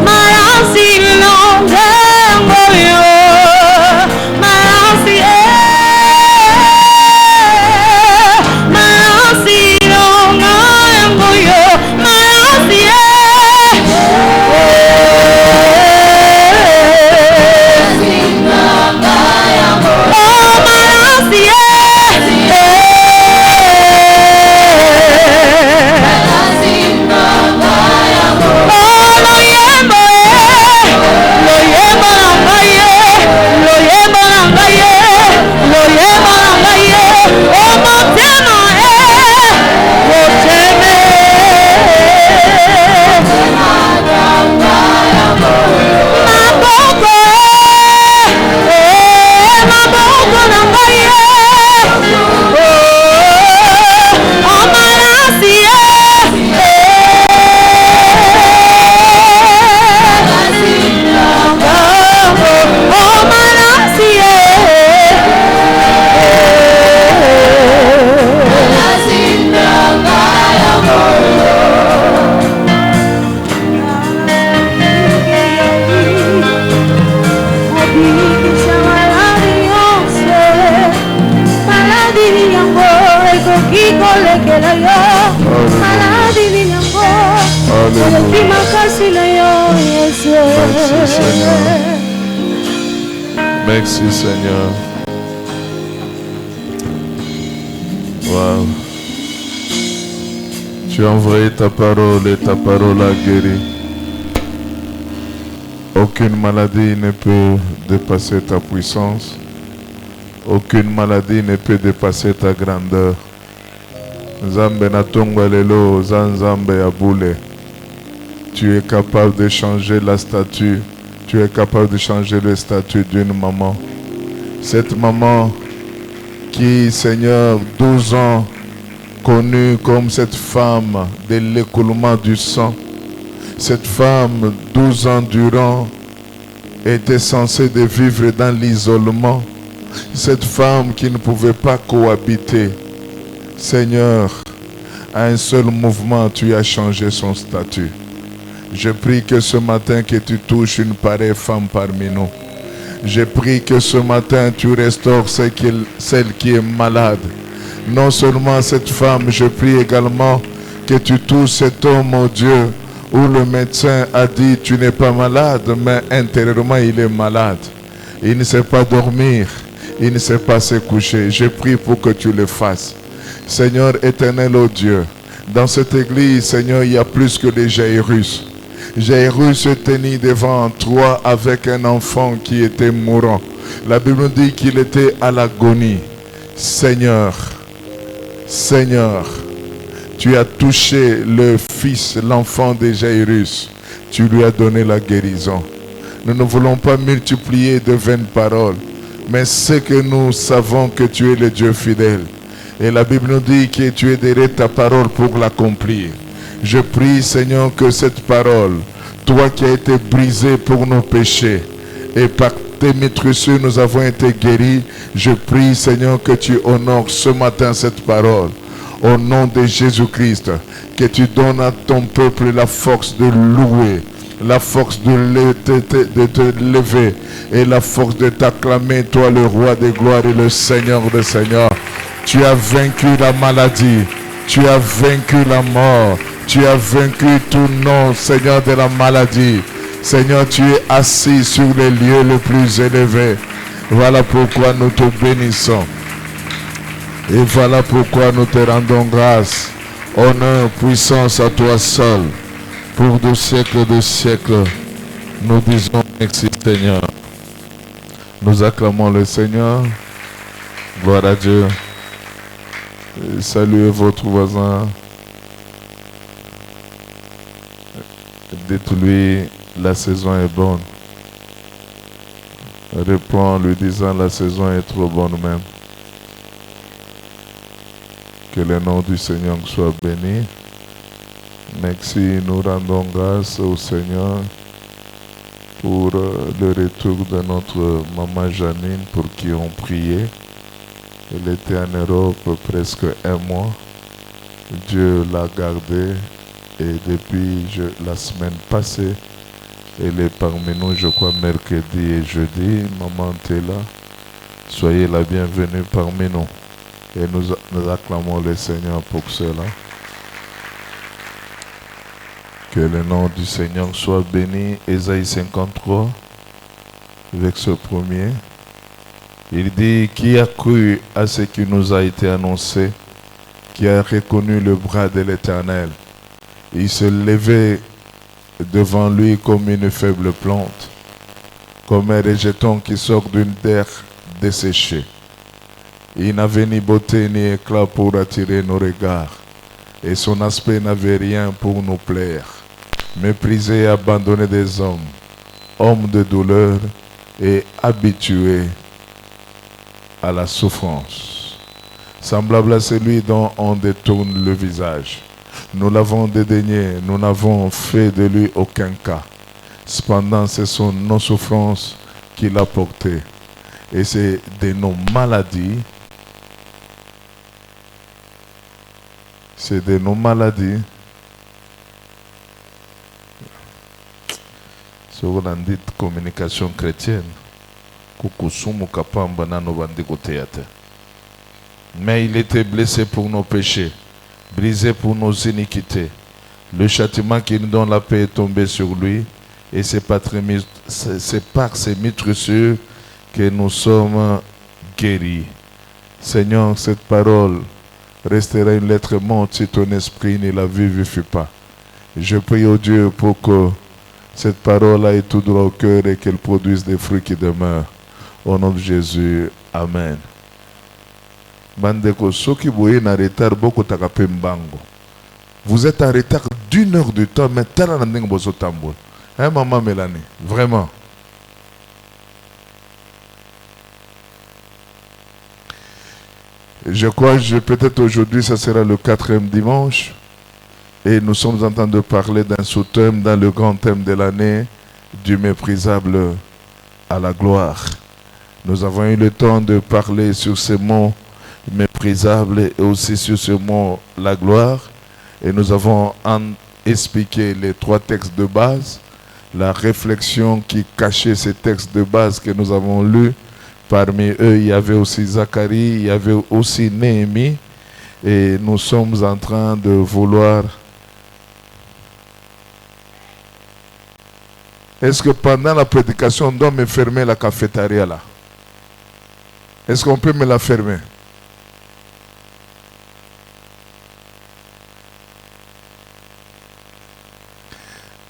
Malasia kolekela yo maladi binyango eleki makasi na yo Yesu. Merci Seigneur. Wow. Tu as envoyé ta parole et ta parole a guéri. Aucune maladie ne peut dépasser ta puissance. Aucune maladie ne peut dépasser ta grandeur. Nzambe na tonga lelo zanzambe ya boule. Tu es capable de changer la statue. Tu es capable de changer le statut d'une maman. Cette maman qui, Seigneur, 12 ans, connue comme cette femme de l'écoulement du sang. Cette femme, 12 ans durant, était censée de vivre dans l'isolement. Cette femme qui ne pouvait pas cohabiter. Seigneur, à un seul mouvement, tu as changé son statut. Je prie que ce matin que tu touches une pareille femme parmi nous. Je prie que ce matin tu restaures celle qui est malade. Non seulement cette femme, je prie également que tu touches cet homme, oh Dieu, où le médecin a dit tu n'es pas malade, mais intérieurement il est malade. Il ne sait pas dormir, il ne sait pas se coucher. Je prie pour que tu le fasses. Seigneur éternel, oh Dieu, dans cette église, Seigneur, il y a plus que des Jairus. Jairus se tenait devant toi avec un enfant qui était mourant. La Bible dit qu'il était à l'agonie. Seigneur, Seigneur, tu as touché le fils, l'enfant de Jairus. Tu lui as donné la guérison. Nous ne voulons pas multiplier de vaines paroles, mais c'est que nous savons que tu es le Dieu fidèle. Et la Bible nous dit que tu es derrière ta parole pour l'accomplir. Je prie, Seigneur, que cette parole, toi qui as été brisé pour nos péchés, et par tes métrissures nous avons été guéris, je prie, Seigneur, que tu honores ce matin cette parole. Au nom de Jésus-Christ, que tu donnes à ton peuple la force de louer, la force de te lever, et la force de t'acclamer, toi le roi des gloires et le Seigneur des seigneurs. Tu as vaincu la maladie, tu as vaincu la mort. Tu as vaincu tout nom, Seigneur, de la maladie. Seigneur, tu es assis sur les lieux les plus élevés. Voilà pourquoi nous te bénissons. Et voilà pourquoi nous te rendons grâce. Honneur, puissance à toi seul. Pour des siècles de siècles, nous disons merci, Seigneur. Nous acclamons le Seigneur. Gloire à Dieu. Et saluez votre voisin. Dites-lui, la saison est bonne. Réponds en lui disant, la saison est trop bonne même. Que le nom du Seigneur soit béni. Merci, nous rendons grâce au Seigneur pour le retour de notre maman Janine, pour qui on priait. Elle était en Europe presque un mois. Dieu l'a gardée. Et depuis la semaine passée, elle est parmi nous, je crois, mercredi et jeudi. Maman Tela, soyez la bienvenue parmi nous. Et nous acclamons le Seigneur pour cela. Que le nom du Seigneur soit béni. Ésaïe 53, verset 1er. Il dit, qui a cru à ce qui nous a été annoncé, qui a reconnu le bras de l'Éternel. Il se levait devant lui comme une faible plante, comme un rejeton qui sort d'une terre desséchée. Il n'avait ni beauté ni éclat pour attirer nos regards, et son aspect n'avait rien pour nous plaire. Méprisé et abandonné des hommes, homme de douleur et habitué à la souffrance. Semblable à celui dont on détourne le visage. Nous l'avons dédaigné, nous n'avons fait de lui aucun cas. Cependant, ce sont nos souffrances qu'il a portées. Et c'est de nos maladies. C'est de nos maladies. C'est ce qu'on dit communication chrétienne. Mais il était blessé pour nos péchés. brisé pour nos iniquités. Le châtiment qui nous donne la paix est tombé sur lui, et c'est par ses meurtrissures que nous sommes guéris. Seigneur, cette parole restera une lettre morte si ton esprit ne la vivifie pas. Je prie au Dieu pour que cette parole aille tout droit au cœur et qu'elle produise des fruits qui demeurent. Au nom de Jésus, Amen. Bandeko, soki boye na retard beaucoup takape mbango. Vous êtes en retard d'1 heure de temps, mais tala na ndenge bozo tambola. Hein, maman Mélanie, vraiment. Je crois que peut-être aujourd'hui, ça sera le 4e dimanche. Et nous sommes en train de parler d'un sous-thème dans le grand thème de l'année, du méprisable à la gloire. Nous avons eu le temps de parler sur ce mot méprisable et aussi sur ce mot la gloire. Et nous avons expliqué les 3 textes de base, la réflexion qui cachait ces textes de base que nous avons lus. Parmi eux, il y avait aussi Zacharie, il y avait aussi Néhémie. Et nous sommes en train de vouloir... Est-ce que pendant la prédication, on doit me fermer la cafétéria là? Est-ce qu'on peut me la fermer?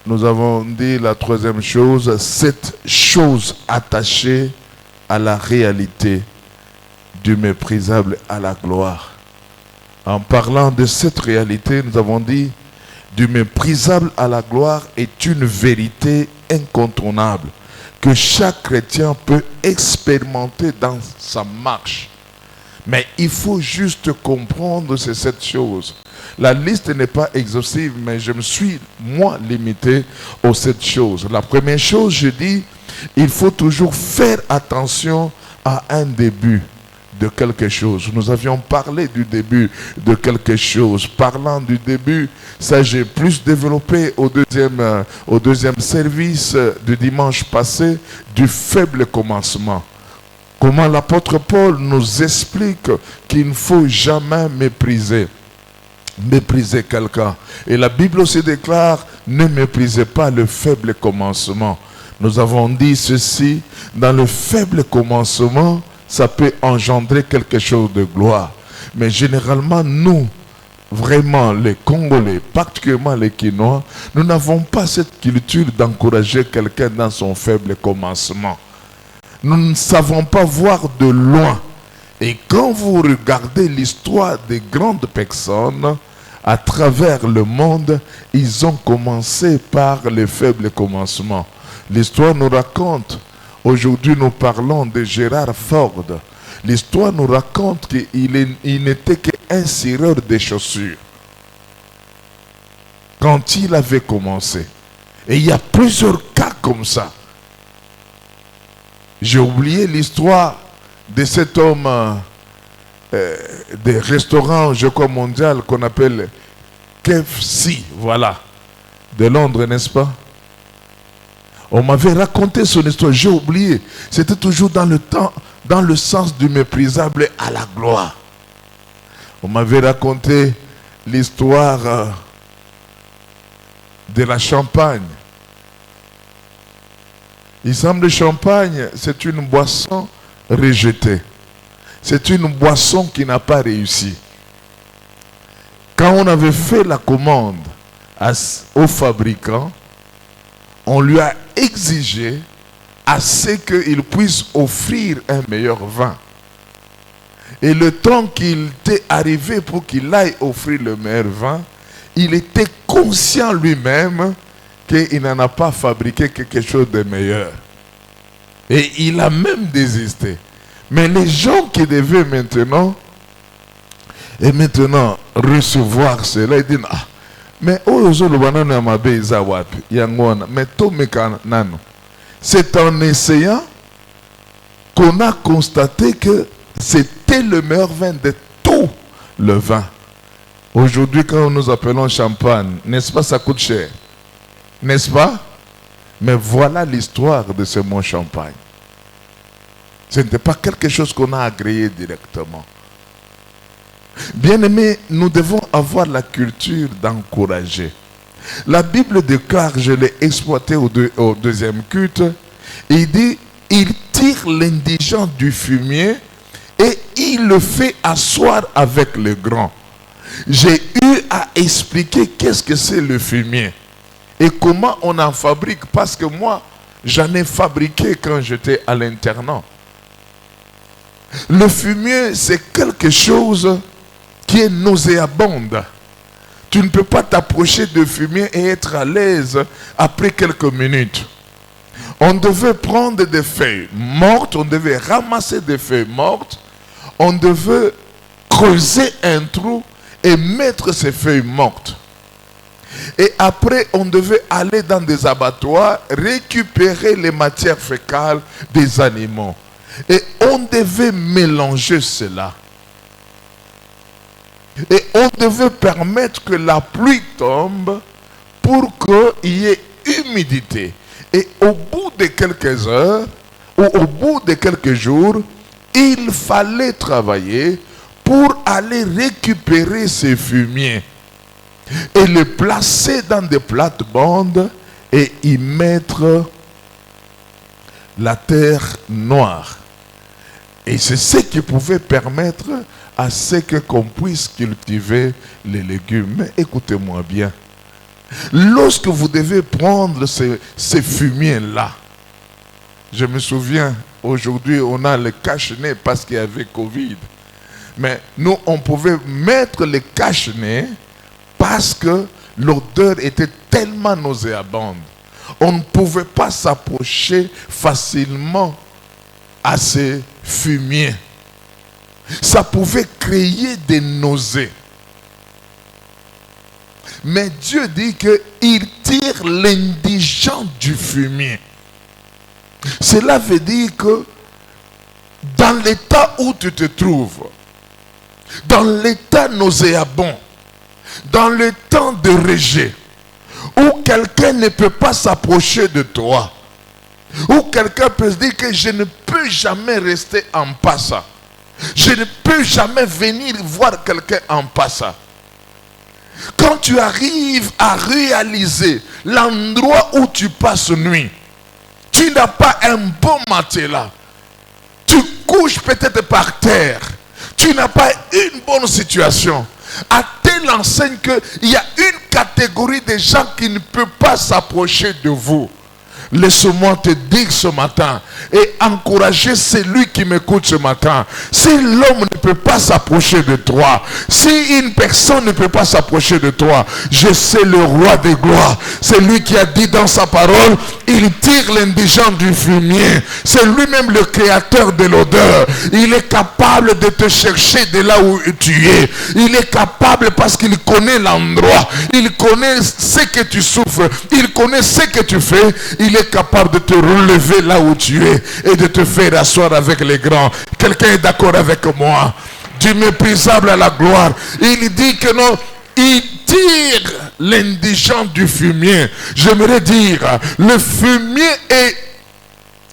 Nous avons dit la 3e chose, cette chose attachée à la réalité du méprisable à la gloire. En parlant de cette réalité, nous avons dit du méprisable à la gloire est une vérité incontournable que chaque chrétien peut expérimenter dans sa marche. Mais il faut juste comprendre cette chose. La liste n'est pas exhaustive, mais je me suis, moi, limité aux 7 choses. La première chose, je dis, il faut toujours faire attention à un début de quelque chose. Nous avions parlé du début de quelque chose. Parlant du début, ça j'ai plus développé au deuxième service du dimanche passé, du faible commencement. Comment l'apôtre Paul nous explique qu'il ne faut jamais mépriser quelqu'un. Et la Bible aussi déclare, ne méprisez pas le faible commencement. Nous avons dit ceci, dans le faible commencement, ça peut engendrer quelque chose de gloire. Mais généralement, nous, vraiment les Congolais, particulièrement les Quinois, nous n'avons pas cette culture d'encourager quelqu'un dans son faible commencement. Nous ne savons pas voir de loin. Et quand vous regardez l'histoire des grandes personnes à travers le monde, ils ont commencé par le faible commencement. L'histoire nous raconte, aujourd'hui nous parlons de Gérard Ford. L'histoire nous raconte qu'il n'était qu'un cireur de chaussures quand il avait commencé. Et il y a plusieurs cas comme ça. J'ai oublié l'histoire de cet homme des restaurants, je crois, mondial qu'on appelle KFC, voilà, de Londres, n'est-ce pas? On m'avait raconté son histoire, j'ai oublié. C'était toujours dans le sens du méprisable à la gloire. On m'avait raconté l'histoire de la champagne. Il semble que le champagne, c'est une boisson rejetée. C'est une boisson qui n'a pas réussi. Quand on avait fait la commande au fabricant, on lui a exigé à ce qu'il puisse offrir un meilleur vin. Et le temps qu'il était arrivé pour qu'il aille offrir le meilleur vin, il était conscient lui-même qu'il n'en a pas fabriqué quelque chose de meilleur. Et il a même désisté. Mais les gens qui devaient maintenant recevoir cela, ils disent, ah, mais c'est en essayant qu'on a constaté que c'était le meilleur vin de tout le vin. Aujourd'hui, quand nous appelons champagne, n'est-ce pas, ça coûte cher? N'est-ce pas? Mais voilà l'histoire de ce mot champagne. Ce n'était pas quelque chose qu'on a agréé directement. Bien-aimés, nous devons avoir la culture d'encourager. La Bible déclare, je l'ai exploité au deuxième culte, il dit, il tire l'indigent du fumier et il le fait asseoir avec les grands. J'ai eu à expliquer qu'est-ce que c'est le fumier et comment on en fabrique, parce que moi, j'en ai fabriqué quand j'étais à l'internat. Le fumier, c'est quelque chose qui est nauséabonde. Tu ne peux pas t'approcher de fumier et être à l'aise après quelques minutes. On devait prendre des feuilles mortes, on devait ramasser des feuilles mortes, on devait creuser un trou et mettre ces feuilles mortes. Et après, on devait aller dans des abattoirs, récupérer les matières fécales des animaux. Et on devait mélanger cela. Et on devait permettre que la pluie tombe pour qu'il y ait humidité. Et au bout de quelques heures, ou au bout de quelques jours, il fallait travailler pour aller récupérer ces fumiers et les placer dans des plates-bandes et y mettre la terre noire. Et c'est ce qui pouvait permettre à ce qu'on puisse cultiver les légumes. Mais écoutez-moi bien. Lorsque vous devez prendre ces fumiers-là, je me souviens, aujourd'hui on a le cache-nez parce qu'il y avait Covid. Mais nous, on pouvait mettre les cache-nez parce que l'odeur était tellement nauséabonde. On ne pouvait pas s'approcher facilement à ces fumiers. Ça pouvait créer des nausées. Mais Dieu dit qu'il tire l'indigent du fumier. Cela veut dire que dans l'état où tu te trouves, dans l'état nauséabond, dans le temps de rejet, où quelqu'un ne peut pas s'approcher de toi, où quelqu'un peut se dire que je ne peux jamais rester en passant, je ne peux jamais venir voir quelqu'un en passant. Quand tu arrives à réaliser l'endroit où tu passes nuit, tu n'as pas un bon matelas, tu couches peut-être par terre, tu n'as pas une bonne situation. À telle enseigne qu'il y a une catégorie de gens qui ne peuvent pas s'approcher de vous. Laisse-moi te dire ce matin et encourager celui qui m'écoute ce matin. Si l'homme ne peut pas s'approcher de toi, si une personne ne peut pas s'approcher de toi, je sais le roi des gloires. C'est lui qui a dit dans sa parole, il tire l'indigent du fumier. C'est lui-même le créateur de l'odeur. Il est capable de te chercher de là où tu es. Il est capable parce qu'il connaît l'endroit. Il connaît ce que tu souffres. Il connaît ce que tu fais. Il est capable de te relever là où tu es et de te faire asseoir avec les grands. Quelqu'un est d'accord avec moi? Du méprisable à la gloire. Il dit que non, il tire l'indigent du fumier. J'aimerais dire, le fumier est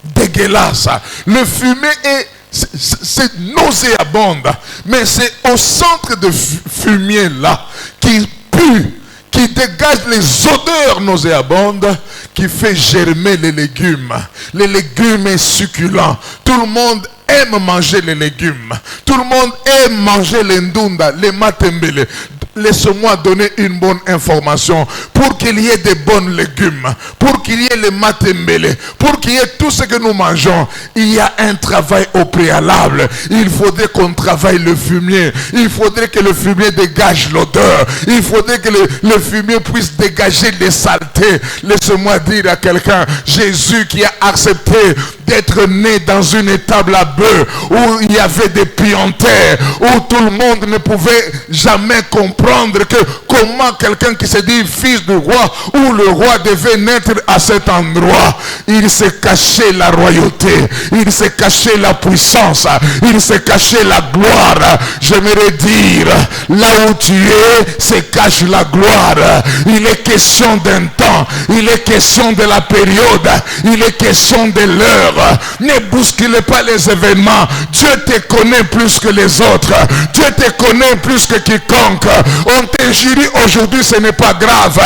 dégueulasse. Le fumier est c'est nauséabonde. Mais c'est au centre de fumier là qui pue, qui dégage les odeurs nauséabondes, qui fait germer les légumes. Les légumes succulents. Tout le monde aime manger les légumes. Tout le monde aime manger les ndunda, les matembele. Laisse-moi donner une bonne information. Pour qu'il y ait des bons légumes, pour qu'il y ait les matembele, pour qu'il y ait tout ce que nous mangeons, il y a un travail au préalable. Il faudrait qu'on travaille le fumier. Il faudrait que le fumier dégage l'odeur. Il faudrait que le fumier puisse dégager les saletés. Laisse-moi dire à quelqu'un, Jésus qui a accepté d'être né dans une étable à bœufs où il y avait des piantaires, où tout le monde ne pouvait jamais comprendre que comment quelqu'un qui se dit fils du roi, où le roi devait naître à cet endroit. Il s'est caché la royauté, il s'est caché la puissance, il s'est caché la gloire. J'aimerais dire, là où tu es, se cache la gloire. Il est question d'un temps temps, il est question de la période, il est question de l'heure. Ne bousculez pas les événements. Dieu te connaît plus que les autres. Dieu te connaît plus que quiconque. On t'injurie aujourd'hui, ce n'est pas grave.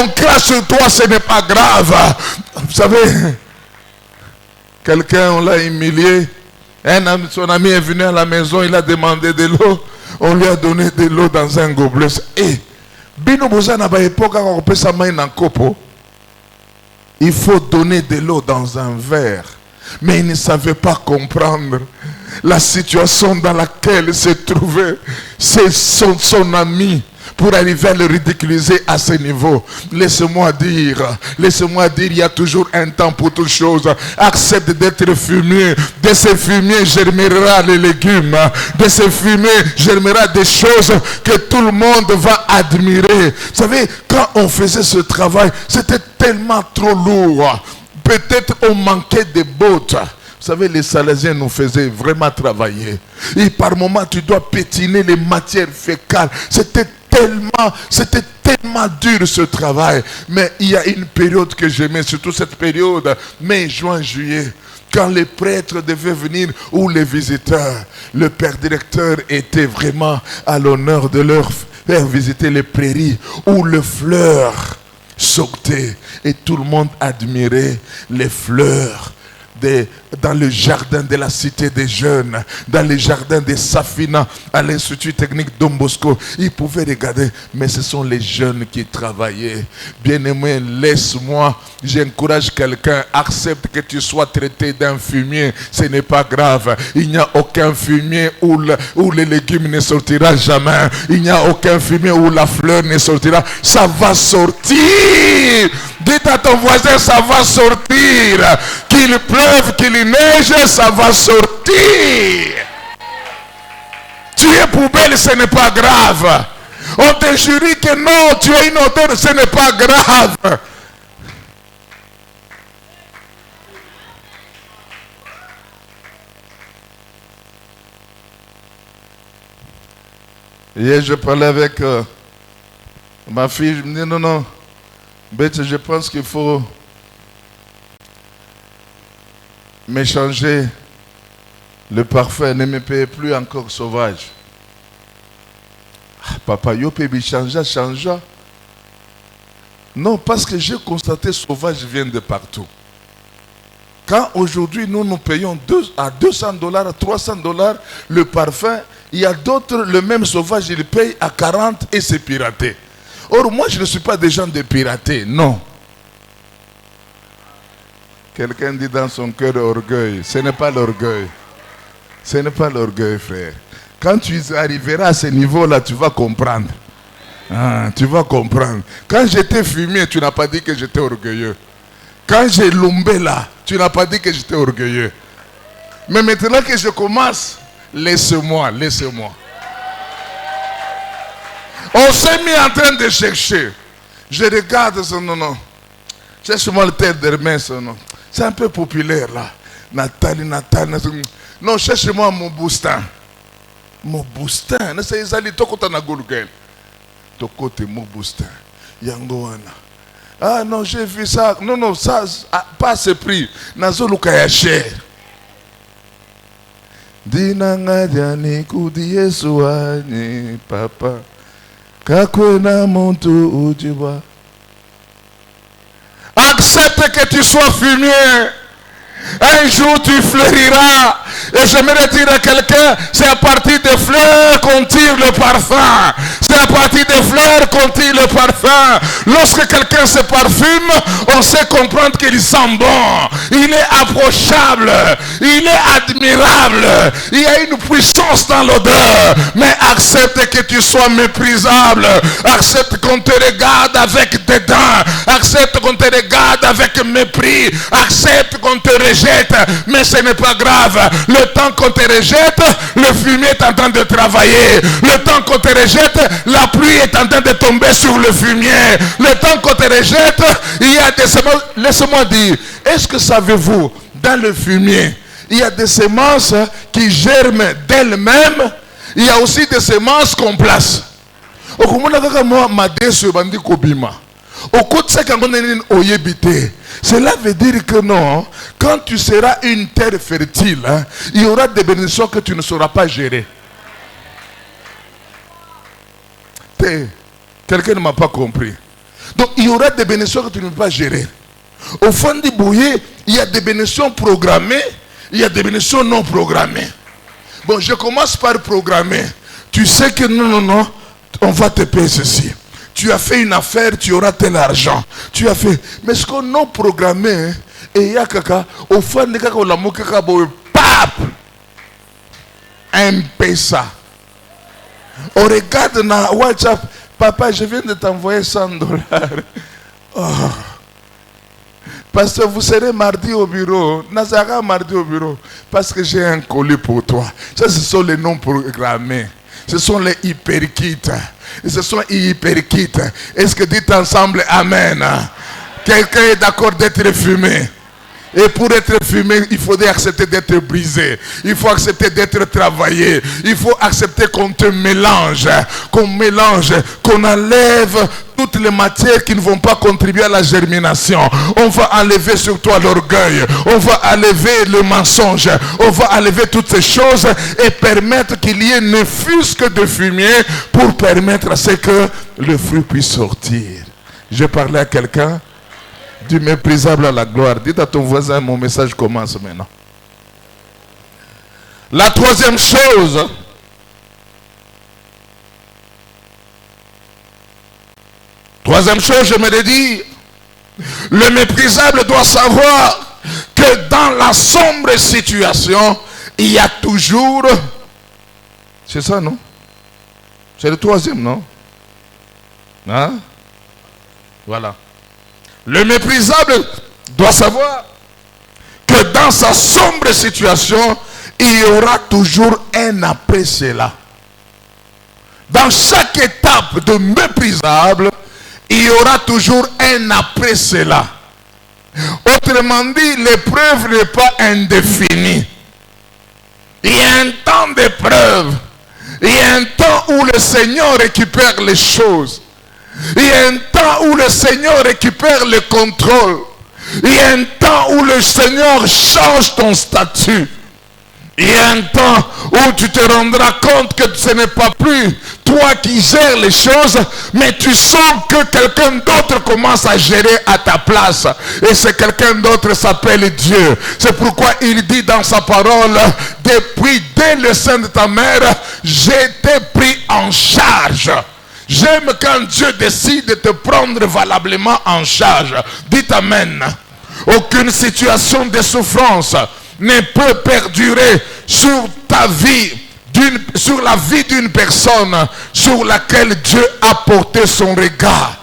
On crache sur toi, ce n'est pas grave. Vous savez, quelqu'un, on l'a humilié. Son ami est venu à la maison, il a demandé de l'eau. On lui a donné de l'eau dans un gobelet. Et il faut donner de l'eau dans un verre. Mais il ne savait pas comprendre la situation dans laquelle se trouvait son ami, pour arriver à le ridiculiser à ce niveau. Laissez-moi dire, il y a toujours un temps pour toutes choses. Accepte d'être fumier. De ce fumier germera les légumes. De ce fumier germera des choses que tout le monde va admirer. Vous savez, quand on faisait ce travail, c'était tellement trop lourd. Peut-être on manquait de bottes. Vous savez, les Salésiens nous faisaient vraiment travailler. Et par moments, tu dois pétiner les matières fécales. C'était tellement dur ce travail. Mais il y a une période que j'aimais, surtout cette période, mai, juin, juillet. Quand les prêtres devaient venir ou les visiteurs, le père directeur était vraiment à l'honneur de leur faire visiter les prairies où le fleur sautait. Et tout le monde admirait les fleurs. Dans le jardin de la cité des jeunes, dans le jardin de Safina, à l'Institut technique Don Bosco, ils pouvaient regarder, mais ce sont les jeunes qui travaillaient. Bien-aimé, laisse-moi, j'encourage quelqu'un, accepte que tu sois traité d'un fumier, ce n'est pas grave. Il n'y a aucun fumier où les légumes ne sortira jamais. Il n'y a aucun fumier où la fleur ne sortira. Ça va sortir. Dites à ton voisin, ça va sortir. Qu'il pleuve, qu'il neige, ça va sortir. Tu es poubelle, ce n'est pas grave. On te jurie que non, tu as une odeur, ce n'est pas grave. Hier, je parlais avec ma fille, je me dis non, Bête, je pense qu'il faut m'échanger le parfum, ne me paye plus encore sauvage. Ah, papa, yo peut changer. Non, parce que j'ai constaté sauvage vient de partout. Quand aujourd'hui nous payons à $200, à $300 le parfum, il y a d'autres, le même sauvage, il paye à 40 et c'est piraté. Or, moi, je ne suis pas des gens de pirater, non. Quelqu'un dit dans son cœur orgueil. Ce n'est pas l'orgueil. Ce n'est pas l'orgueil, frère. Quand tu arriveras à ce niveau-là, tu vas comprendre. Ah, tu vas comprendre. Quand j'étais fumier, tu n'as pas dit que j'étais orgueilleux. Quand j'ai lombé là, tu n'as pas dit que j'étais orgueilleux. Mais maintenant que je commence, laisse-moi. On s'est mis en train de chercher. Je regarde ce nom. Cherche-moi le tête d'Hermès. C'est un peu populaire là. Nathalie. Non, cherche-moi mon boustin. Mon boustin. C'est Isali Tokota na Goulgel. Tokote mon boustin. Yangoana. Ah non, j'ai vu ça. Non, ça, pas ce prix. Nazo Lukaya cher. Dinanga diani kudi Yesu ani papa. Kakwena montu ujiwa. Accepte que tu sois fumier. Un jour tu fleuriras. Et j'aimerais dire à quelqu'un, c'est à partir des fleurs qu'on tire le parfum. C'est à partir des fleurs qu'on tire le parfum. Lorsque quelqu'un se parfume, on sait comprendre qu'il sent bon. Il est approchable. Il est admirable. Il y a une puissance dans l'odeur. Mais accepte que tu sois méprisable. Accepte qu'on te regarde avec dédain. Accepte qu'on te regarde avec mépris. Accepte qu'on te rejette. Mais ce n'est pas grave. Le temps qu'on te rejette, le fumier est en train de travailler. Le temps qu'on te rejette, la pluie est en train de tomber sur le fumier. Le temps qu'on te rejette, il y a des semences. Laissez-moi dire, est-ce que savez-vous, dans le fumier, il y a des semences qui germent d'elles-mêmes. Il y a aussi des semences qu'on place. Cela veut dire que non, quand tu seras une terre fertile, il y aura des bénédictions que tu ne sauras pas gérer. Quelqu'un ne m'a pas compris. Donc il y aura des bénédictions que tu ne peux pas gérer. Au fond du bouillet, il y a des bénédictions programmées, il y a des bénédictions non programmées. Bon, je commence par programmer. Tu sais que non, on va te payer ceci. Tu as fait une affaire, tu auras tel argent. Tu as fait. Mais ce qu'on non programmé, et il y a caca, au fond de caca, on a mou caca, pap! Un pesa. On regarde dans WhatsApp, papa, je viens de t'envoyer $100. Oh. Parce que vous serez mardi au bureau. Nazara mardi au bureau. Parce que j'ai un colis pour toi. Ça, ce sont les noms programmés. Ce sont les hyperkits. Ce sont les hyperkits. Est-ce que dites ensemble Amen? Quelqu'un est d'accord d'être fumé? Et pour être fumé, il faudrait accepter d'être brisé. Il faut accepter d'être travaillé. Il faut accepter qu'on te mélange. Qu'on enlève toutes les matières qui ne vont pas contribuer à la germination. On va enlever sur toi l'orgueil. On va enlever le mensonge. On va enlever toutes ces choses et permettre qu'il y ait ne fût-ce que de fumier pour permettre à ce que le fruit puisse sortir. Je parlais à quelqu'un. Du méprisable à la gloire. Dites à ton voisin, mon message commence maintenant. La troisième chose, je me l'ai dit, le méprisable doit savoir que dans la sombre situation, il y a toujours... C'est ça, non? C'est le troisième, non? Hein? Voilà. Le méprisable doit savoir que dans sa sombre situation, il y aura toujours un après cela. Dans chaque étape de méprisable, il y aura toujours un après cela. Autrement dit, l'épreuve n'est pas indéfinie. Il y a un temps d'épreuve. Il y a un temps où le Seigneur récupère les choses. Il y a un temps où le Seigneur récupère le contrôle. Il y a un temps où le Seigneur change ton statut. Il y a un temps où tu te rendras compte que ce n'est pas plus toi qui gères les choses, mais tu sens que quelqu'un d'autre commence à gérer à ta place. Et ce quelqu'un d'autre s'appelle Dieu. C'est pourquoi il dit dans sa parole, dès le sein de ta mère, j'ai été pris en charge. J'aime quand Dieu décide de te prendre valablement en charge. Dites Amen. Aucune situation de souffrance ne peut perdurer sur ta vie, sur la vie d'une personne sur laquelle Dieu a porté son regard.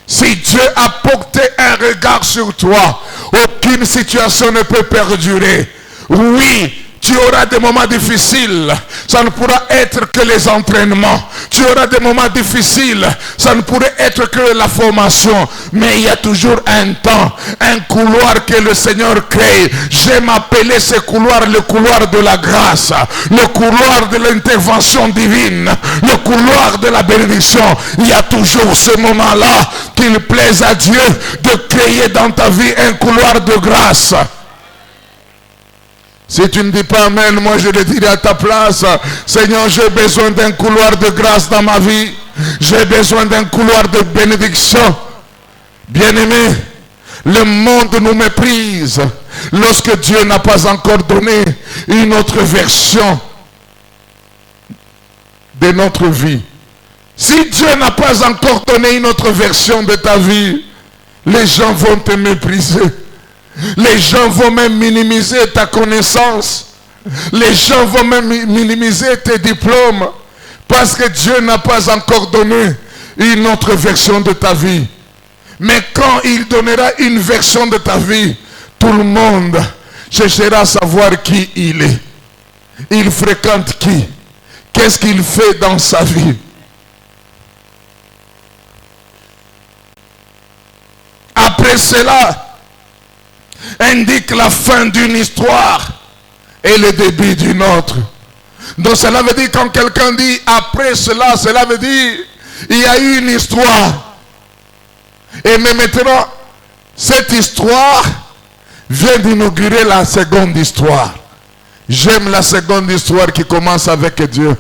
Si Dieu a porté un regard sur toi, aucune situation ne peut perdurer. Oui, tu auras des moments difficiles, ça ne pourra être que les entraînements. Tu auras des moments difficiles, ça ne pourrait être que la formation. Mais il y a toujours un temps, un couloir que le Seigneur crée. J'aime appeler ce couloir le couloir de la grâce, le couloir de l'intervention divine, le couloir de la bénédiction. Il y a toujours ce moment-là qu'il plaise à Dieu de créer dans ta vie un couloir de grâce. Si tu ne dis pas Amen, moi je le dirai à ta place. Seigneur, j'ai besoin d'un couloir de grâce dans ma vie. J'ai besoin d'un couloir de bénédiction. Bien-aimé, le monde nous méprise lorsque Dieu n'a pas encore donné une autre version de notre vie. Si Dieu n'a pas encore donné une autre version de ta vie, les gens vont te mépriser. Les gens vont même minimiser ta connaissance. Les gens vont même minimiser tes diplômes. Parce que Dieu n'a pas encore donné une autre version de ta vie. Mais quand il donnera une version de ta vie, tout le monde cherchera à savoir qui il est. Il fréquente qui? Qu'est-ce qu'il fait dans sa vie? Après cela, indique la fin d'une histoire et le début d'une autre. Donc cela veut dire quand quelqu'un dit après cela, cela veut dire il y a eu une histoire. Et maintenant, cette histoire vient d'inaugurer la seconde histoire. J'aime la seconde histoire qui commence avec Dieu.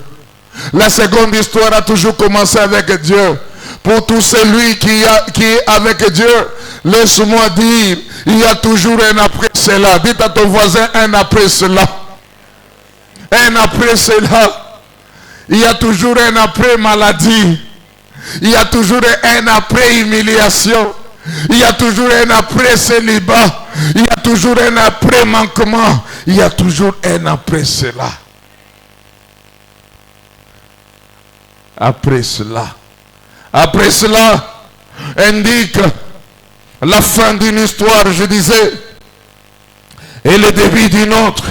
La seconde histoire a toujours commencé avec Dieu. Pour tout celui qui est avec Dieu, laisse-moi dire, il y a toujours un après cela. Dites à ton voisin, un après cela. Un après cela. Il y a toujours un après maladie. Il y a toujours un après humiliation. Il y a toujours un après célibat. Il y a toujours un après manquement. Il y a toujours un après cela. Après cela. Après cela indique la fin d'une histoire, je disais, et le début d'une autre.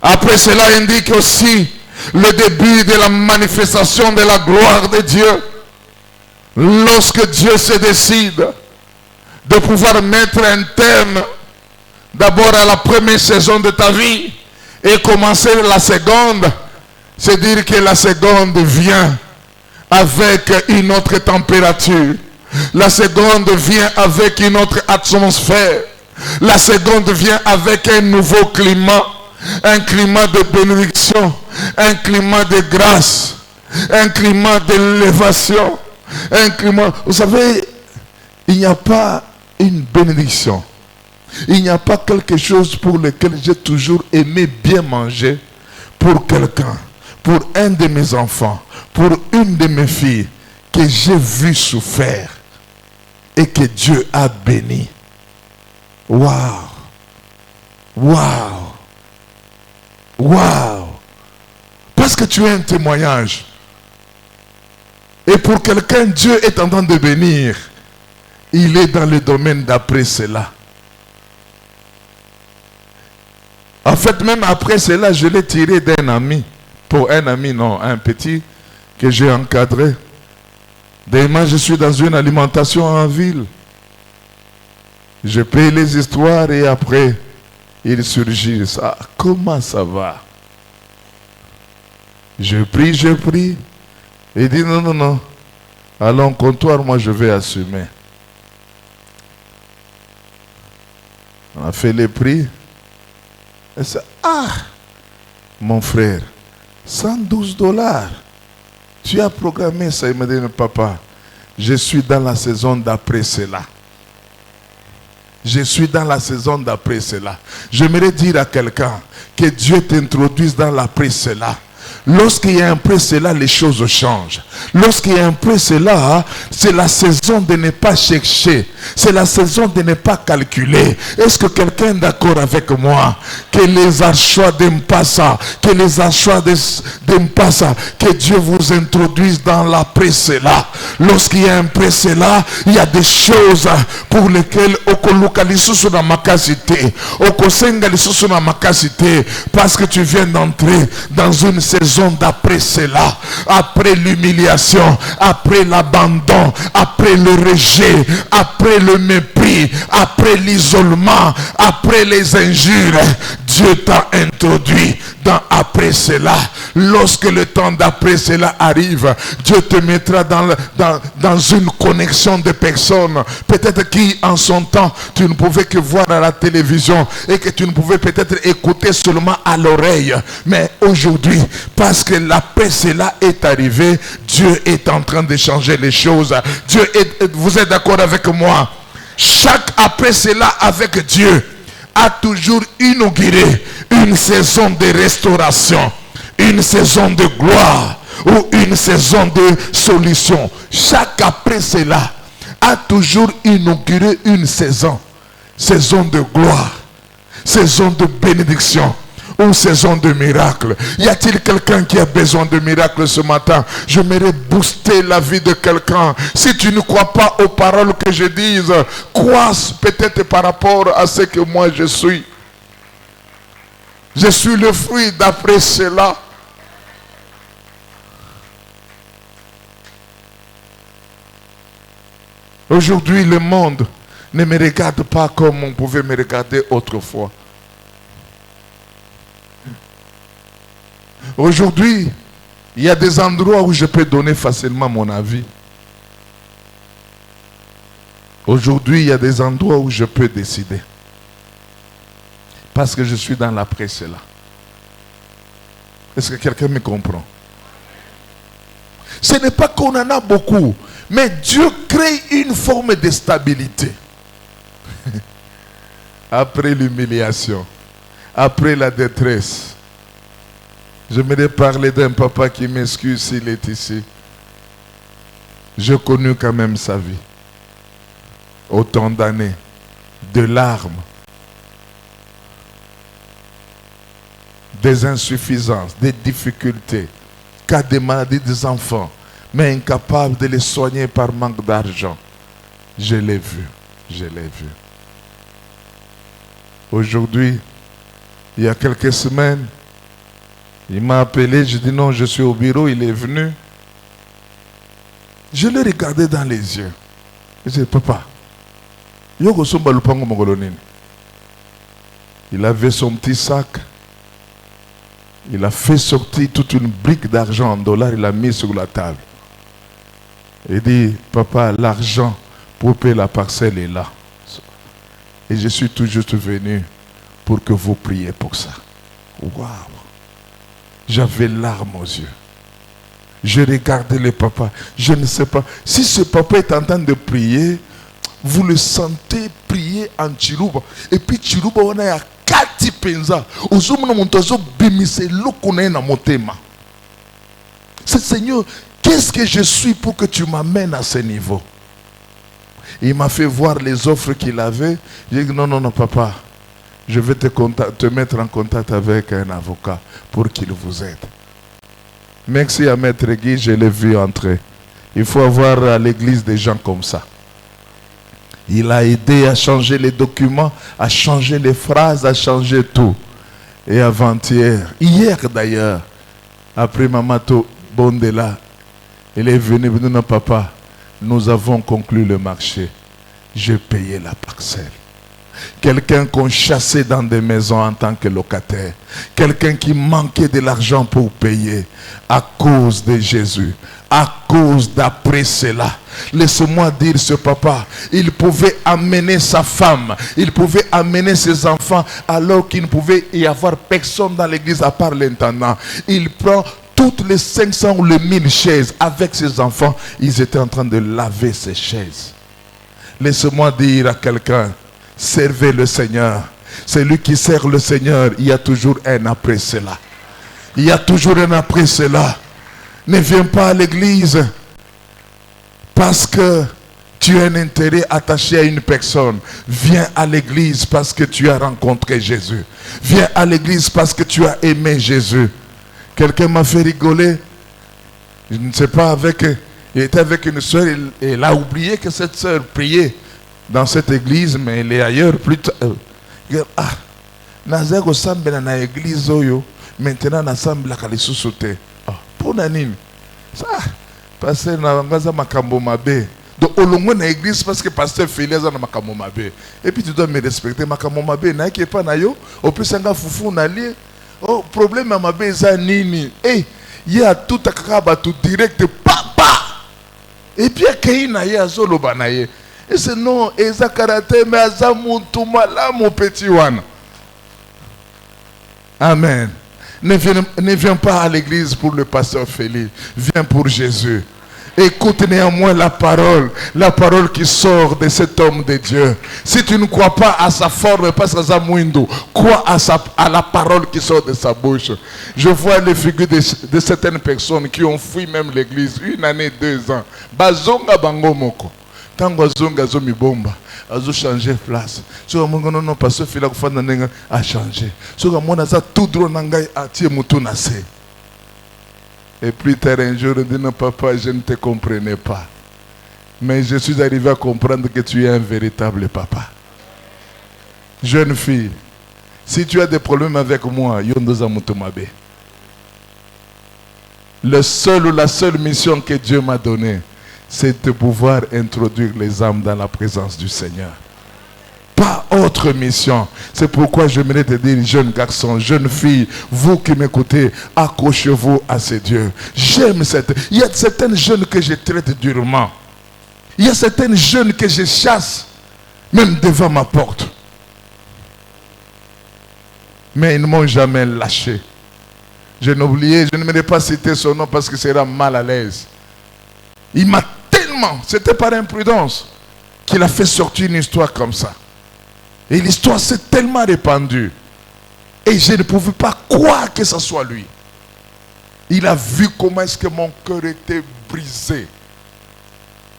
Après cela indique aussi le début de la manifestation de la gloire de Dieu. Lorsque Dieu se décide de pouvoir mettre un thème d'abord à la première saison de ta vie et commencer la seconde, c'est dire que la seconde vient avec une autre température. La seconde vient avec une autre atmosphère. La seconde vient avec un nouveau climat. Un climat de bénédiction. Un climat de grâce. Un climat d'élévation. Un climat... Vous savez, il n'y a pas une bénédiction. Il n'y a pas quelque chose pour lequel j'ai toujours aimé bien manger pour quelqu'un, pour un de mes enfants, pour une de mes filles, que j'ai vu souffrir et que Dieu a béni. Waouh! Waouh! Waouh! Parce que tu es un témoignage. Et pour quelqu'un, Dieu est en train de bénir. Il est dans le domaine d'après cela. En fait, même après cela, je l'ai tiré d'un ami. Pour un ami, non, un petit que j'ai encadré. Demain, je suis dans une alimentation en ville. Je paye les histoires et après, ils surgissent. Ah, comment ça va? Je prie. Il dit non, non, non. Allons au comptoir, moi je vais assumer. On a fait les prix. Et ça, ah, mon frère, 112 $. Tu as programmé ça. Il m'a dit, papa, je suis dans la saison d'après cela. Je suis dans la saison d'après cela. J'aimerais dire à quelqu'un que Dieu t'introduise dans l'après cela. Lorsqu'il y a un après cela, les choses changent. Lorsqu'il y a un après cela, c'est la saison de ne pas chercher. C'est la saison de ne pas calculer. Est-ce que quelqu'un est d'accord avec moi? Que les achats d'Mpassa, que les achats d'Mpassa, que Dieu vous introduise dans l'après cela. Lorsqu'il y a un après cela, il y a des choses pour lesquelles parce que tu viens d'entrer dans une saison d'après cela, après l'humiliation, après l'abandon, après le rejet, après le mépris, après l'isolement, après les injures. Dieu t'a introduit dans après cela. Lorsque le temps d'après cela arrive, Dieu te mettra dans une connexion de personnes, peut-être qui en son temps tu ne pouvais que voir à la télévision et que tu ne pouvais peut-être écouter seulement à l'oreille. Mais aujourd'hui, parce que l'après cela est arrivé, Dieu est en train de changer les choses. Vous êtes d'accord avec moi? Chaque après cela avec Dieu a toujours inauguré une saison de restauration, une saison de gloire ou une saison de solution. Chaque après cela a toujours inauguré une saison de gloire, saison de bénédiction ou saison de miracle. Y a-t-il quelqu'un qui a besoin de miracle ce matin? J'aimerais booster la vie de quelqu'un. Si tu ne crois pas aux paroles que je dise, crois peut-être par rapport à ce que moi je suis. Je suis le fruit d'après cela. Aujourd'hui, le monde ne me regarde pas comme on pouvait me regarder autrefois. Aujourd'hui, il y a des endroits où je peux donner facilement mon avis. Aujourd'hui, il y a des endroits où je peux décider. Parce que je suis dans l'après-cela. Est-ce que quelqu'un me comprend? Ce n'est pas qu'on en a beaucoup, mais Dieu crée une forme de stabilité. Après l'humiliation, après la détresse. J'aimerais parler d'un papa qui m'excuse s'il est ici. J'ai connu quand même sa vie. Autant d'années, de larmes, des insuffisances, des difficultés, cas de maladie des enfants, mais incapable de les soigner par manque d'argent. Je l'ai vu, je l'ai vu. Aujourd'hui, il y a quelques semaines, il m'a appelé, je dis non, je suis au bureau, il est venu. Je l'ai regardé dans les yeux. Je dis, papa, il avait son petit sac. Il a fait sortir toute une brique d'argent en dollars, il l'a mis sur la table. Il dit, papa, l'argent pour payer la parcelle est là. Et je suis tout juste venu pour que vous priez pour ça. Waouh! J'avais larmes aux yeux. Je regardais le papa. Je ne sais pas. Si ce papa est en train de prier, vous le sentez prier en Chiluba. Et puis Chiluba, on a kati penza. C'est Seigneur, qu'est-ce que je suis pour que tu m'amènes à ce niveau? Il m'a fait voir les offres qu'il avait. J'ai dit non, non, non, papa. Je vais te mettre en contact avec un avocat pour qu'il vous aide. Merci à Maître Guy, je l'ai vu entrer. Il faut avoir à l'église des gens comme ça. Il a aidé à changer les documents, à changer les phrases, à changer tout. Et avant-hier, hier d'ailleurs, après Mamato Bondela, il est venu me dire, papa, nous avons conclu le marché. J'ai payé la parcelle. Quelqu'un qu'on chassait dans des maisons en tant que locataire. Quelqu'un qui manquait de l'argent pour payer à cause de Jésus. À cause d'après cela. Laissez-moi dire ce papa, il pouvait amener sa femme, il pouvait amener ses enfants alors qu'il ne pouvait y avoir personne dans l'église à part l'intendant. Il prend toutes les 500 ou les 1000 chaises avec ses enfants, ils étaient en train de laver ces chaises. Laissez-moi dire à quelqu'un, servez le Seigneur. Celui qui sert le Seigneur, il y a toujours un après cela. Il y a toujours un après cela. Ne viens pas à l'église parce que tu as un intérêt attaché à une personne. Viens à l'église parce que tu as rencontré Jésus. Viens à l'église parce que tu as aimé Jésus. Quelqu'un m'a fait rigoler. Je ne sais pas, il était avec une soeur et il a oublié que cette soeur priait dans cette église, mais elle est ailleurs plus tard. Ah, Nazego Sambe na église oyo, maintenant na Sambe la kali susute. Pour nanine. Ça, parce que na ngaza makambo mabe. Donc au moins na église parce que pasteur Félix na makambo mabe. Et puis tu dois me respecter makambo mabe na qui est pas na yo, au plus sanga fufu na lié. Oh, problème à mabe za nini. Eh, il y a tout à kaba tout direct papa. Et puis qu'il na ya zolo banaye. Et c'est non, eza karaté mais azamu tumala mon petit wana. Amen. Ne viens pas à l'église pour le pasteur Félix. Viens pour Jésus. Écoute néanmoins la parole qui sort de cet homme de Dieu. Si tu ne crois pas à sa forme, pas à sa mouindo, crois à la parole qui sort de sa bouche. Je vois les figures de certaines personnes qui ont fui même l'église 1 année, 2 ans. Bazonga bango moko. Tango azonga zomi bomba. Azo changer place. So mongo non parce que fila kufanda nenga a changer. So mona za tout droit nangai atie mutu na se. Et plus tard un jour, on dit non papa, je ne te comprenais pas. Mais je suis arrivé à comprendre que tu es un véritable papa. Jeune fille, si tu as des problèmes avec moi, yondoza mutumabe. Le seul ou la seule mission que Dieu m'a donnée, c'est de pouvoir introduire les âmes dans la présence du Seigneur. Pas autre mission. C'est pourquoi j'aimerais te dire, jeune garçon, jeune fille, vous qui m'écoutez, accrochez-vous à ces dieux. J'aime cette... Il y a certaines jeunes que je traite durement. Il y a certains jeunes que je chasse, même devant ma porte. Mais ils ne m'ont jamais lâché. Je n'ai oublié, je ne vais pas citer son nom parce que ça sera mal à l'aise. Il m'a tellement, c'était par imprudence, qu'il a fait sortir une histoire comme ça. Et l'histoire s'est tellement répandue. Et je ne pouvais pas croire que ce soit lui. Il a vu comment est-ce que mon cœur était brisé.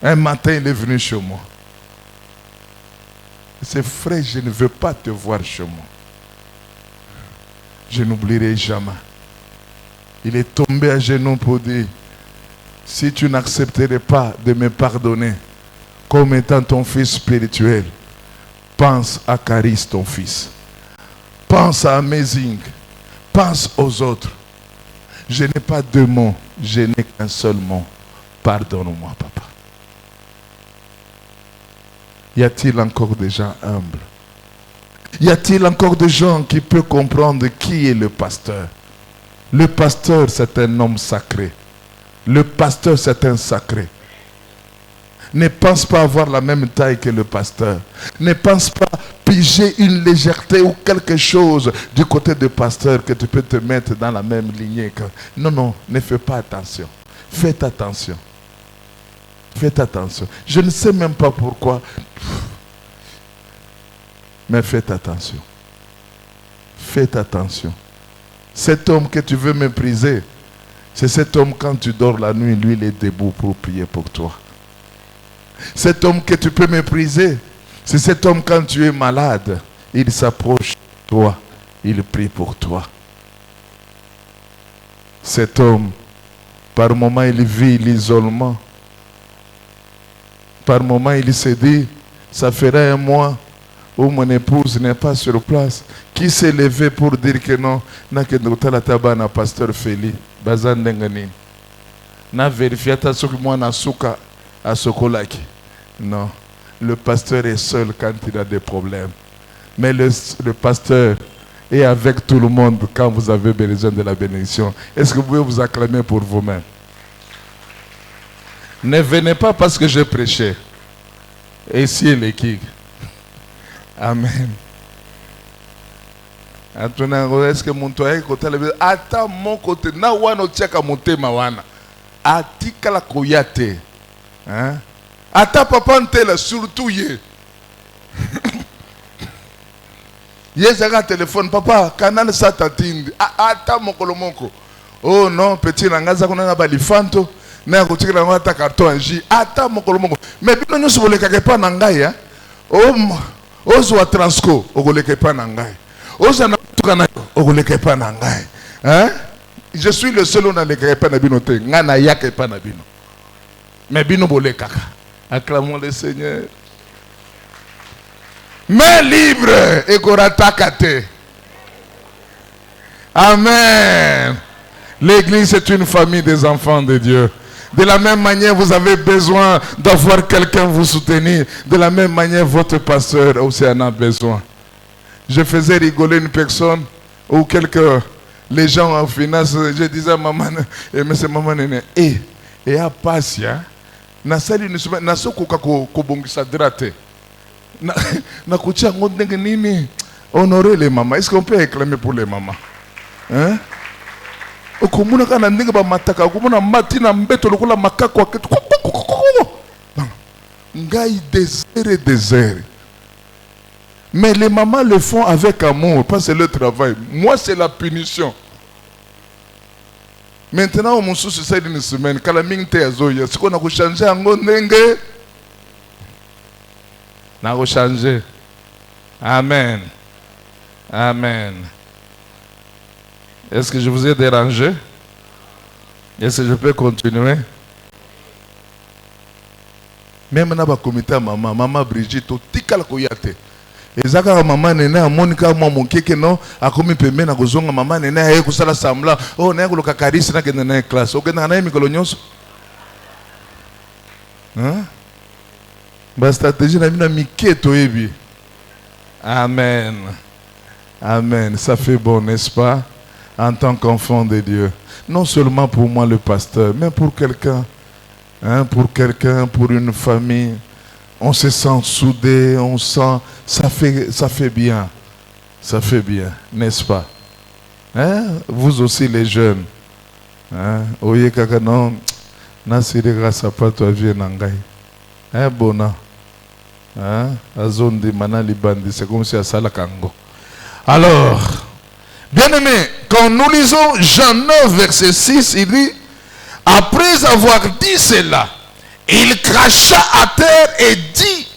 Un matin, il est venu chez moi. C'est frère, je ne veux pas te voir chez moi. Je n'oublierai jamais. Il est tombé à genoux pour dire, si tu n'accepterais pas de me pardonner comme étant ton fils spirituel, pense à Caris, ton fils. Pense à Amazing. Pense aux autres. Je n'ai pas deux mots, je n'ai qu'un seul mot. Pardonne-moi, papa. Y a-t-il encore des gens humbles? Y a-t-il encore des gens qui peuvent comprendre qui est le pasteur? Le pasteur, c'est un homme sacré. Le pasteur, c'est un sacré. Ne pense pas avoir la même taille que le pasteur. Ne pense pas piger une légèreté ou quelque chose du côté du pasteur que tu peux te mettre dans la même lignée. Non, non, ne fais pas attention. Faites attention. Faites attention. Je ne sais même pas pourquoi. Mais faites attention. Faites attention. Cet homme que tu veux mépriser, c'est cet homme quand tu dors la nuit, lui il est debout pour prier pour toi. Cet homme que tu peux mépriser, c'est cet homme quand tu es malade, il s'approche de toi, il prie pour toi. Cet homme, par moment il vit l'isolement. Par moment il se dit, ça fera un mois où mon épouse n'est pas sur place. Qui s'est levé pour dire que non, na que la taba na pasteur Feli, bazan denganin. Na vérifié ta soki moi na souka à Sokolaki. Non, le pasteur est seul quand il a des problèmes. Mais le pasteur est avec tout le monde quand vous avez besoin de la bénédiction. Est-ce que vous pouvez vous acclamer pour vous-même? Ne venez pas parce que j'ai prêché. Et si elle est qui? Amen. Est-ce que mon toit est côté ata mon côté na wana tiaka motema wana atika la koyate hein ata papa ntela surtout ye yezaka téléphone papa kanana sa tatindi ata mokolo moko oh non petit nangaza kuna na balifanto na kotikela ngata carton J ata mokolo moko mais bino nyoso boleka ke pa na ngai ya oh ozo transco ogoleka pa na ngai ozo na tukana ogoleka pa na ngai hein je suis le seul on a les pa na bino te ngana yake pa na bino mais bino boleka acclamons le Seigneur. Mais libre et koratakate. Amen. L'église est une famille des enfants de Dieu. De la même manière, vous avez besoin d'avoir quelqu'un vous soutenir. De la même manière, votre pasteur aussi en a besoin. Je faisais rigoler une personne ou les gens en finance. Je disais à maman, et monsieur maman, et à Passia, na sali na sokoka ko bongisa drate. Na kutia ngondenge nini honorer les mamans. Est-ce qu'on peut réclamer pour les mamans? Hein? Okomuna kana ndenge ba mataka okomuna mati na mbeto lokola makako aketu ngai désert. Mais les mamans le font avec amour parce que c'est leur travail. Moi c'est la punition. Maintenant on sous c'est une semaine kala mingte azoya ce qu'on a changer ngo ndenge na ko changer. Amen. Amen. Est-ce que je vous ai dérangé? Est-ce que je peux continuer? Même dans le comité maman Brigitte tikala koyate. Ezaka maman nena Monica moi mon keke non akomi pembe na kozonga maman nena aye kusala sambla oh na ko Caris na kende na classe okenda na mikolo nyonso. Hein? Ba stratégie na mina miketo yebi. Amen. Amen. Ça fait bon, n'est-ce pas? En tant qu'enfant de Dieu. Non seulement pour moi le pasteur, mais pour quelqu'un Hein, pour quelqu'un, pour une famille, on se sent soudé, on sent, ça fait bien. Ça fait bien, n'est-ce pas? Hein? Vous aussi les jeunes. Hein? Oye kaka non, na siri grâce à pas toi vie nangai. Hein, bona. Hein? Azondi manali bandi, c'est comme si à Salakango. Alors, bien aimé, quand nous lisons Jean 9, verset 6, il dit, après avoir dit cela, il cracha à terre et dit,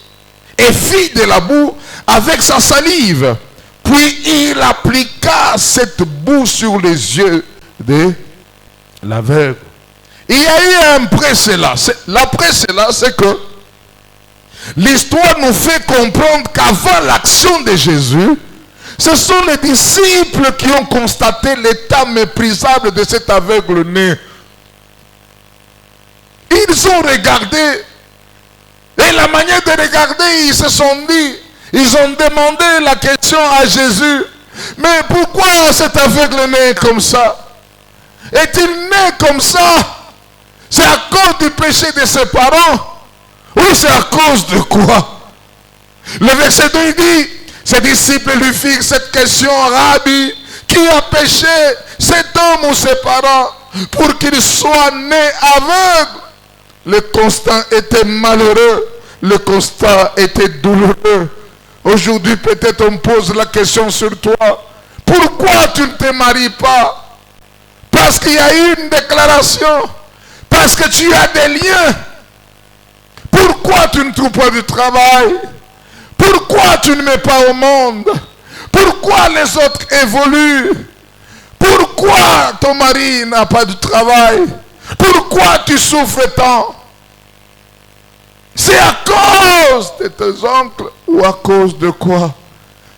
et fit de la boue avec sa salive. Puis il appliqua cette boue sur les yeux de l'aveugle. Il y a eu après cela. L'après cela, c'est que l'histoire nous fait comprendre qu'avant l'action de Jésus, ce sont les disciples qui ont constaté l'état méprisable de cet aveugle né. Ils ont regardé, et la manière de regarder, ils se sont dit, ils ont demandé la question à Jésus, mais pourquoi cet aveugle né comme ça? Est-il né comme ça? C'est à cause du péché de ses parents? Ou c'est à cause de quoi? Le verset 2 il dit, ses disciples lui firent cette question, Rabbi, qui a péché, cet homme ou ses parents, pour qu'il soit né aveugle? Le constat était malheureux, le constat était douloureux. Aujourd'hui, peut-être on pose la question sur toi. Pourquoi tu ne te maries pas? Parce qu'il y a eu une déclaration. Parce que tu as des liens. Pourquoi tu ne trouves pas du travail? Pourquoi tu ne mets pas au monde? Pourquoi les autres évoluent? Pourquoi ton mari n'a pas de travail? Pourquoi tu souffres tant? C'est à cause de tes oncles ou à cause de quoi?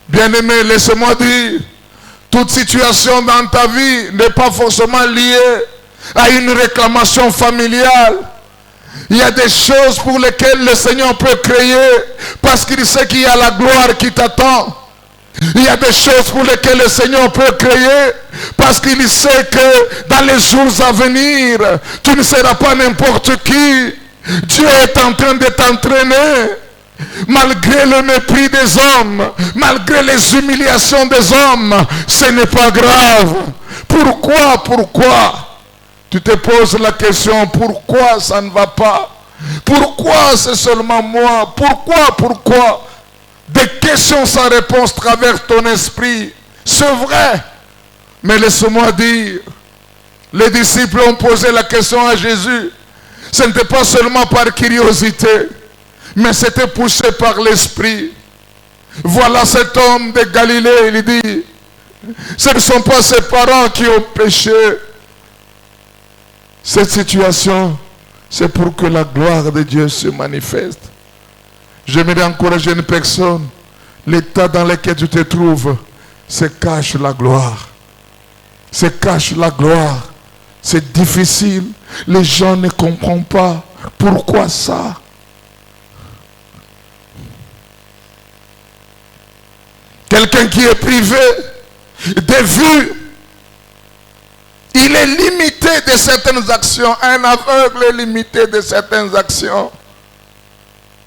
Bien-aimé, laissez-moi dire, toute situation dans ta vie n'est pas forcément liée à une réclamation familiale. Il y a des choses pour lesquelles le Seigneur peut créer parce qu'il sait qu'il y a la gloire qui t'attend. Il y a des choses pour lesquelles le Seigneur peut créer parce qu'il sait que dans les jours à venir, tu ne seras pas n'importe qui. Dieu est en train de t'entraîner. Malgré le mépris des hommes, malgré les humiliations des hommes, ce n'est pas grave. Pourquoi tu te poses la question, pourquoi ça ne va pas? Pourquoi c'est seulement moi? Pourquoi? Des questions sans réponse traversent ton esprit. C'est vrai. Mais laisse-moi dire, les disciples ont posé la question à Jésus. Ce n'était pas seulement par curiosité, mais c'était poussé par l'esprit. Voilà cet homme de Galilée, il dit, ce ne sont pas ses parents qui ont péché. Cette situation, c'est pour que la gloire de Dieu se manifeste. J'aimerais encourager une personne. L'état dans lequel tu te trouves, c'est cache la gloire. C'est cache la gloire. C'est difficile. Les gens ne comprennent pas. Pourquoi ça? Quelqu'un qui est privé de vue, il est limité de certaines actions. Un aveugle est limité de certaines actions.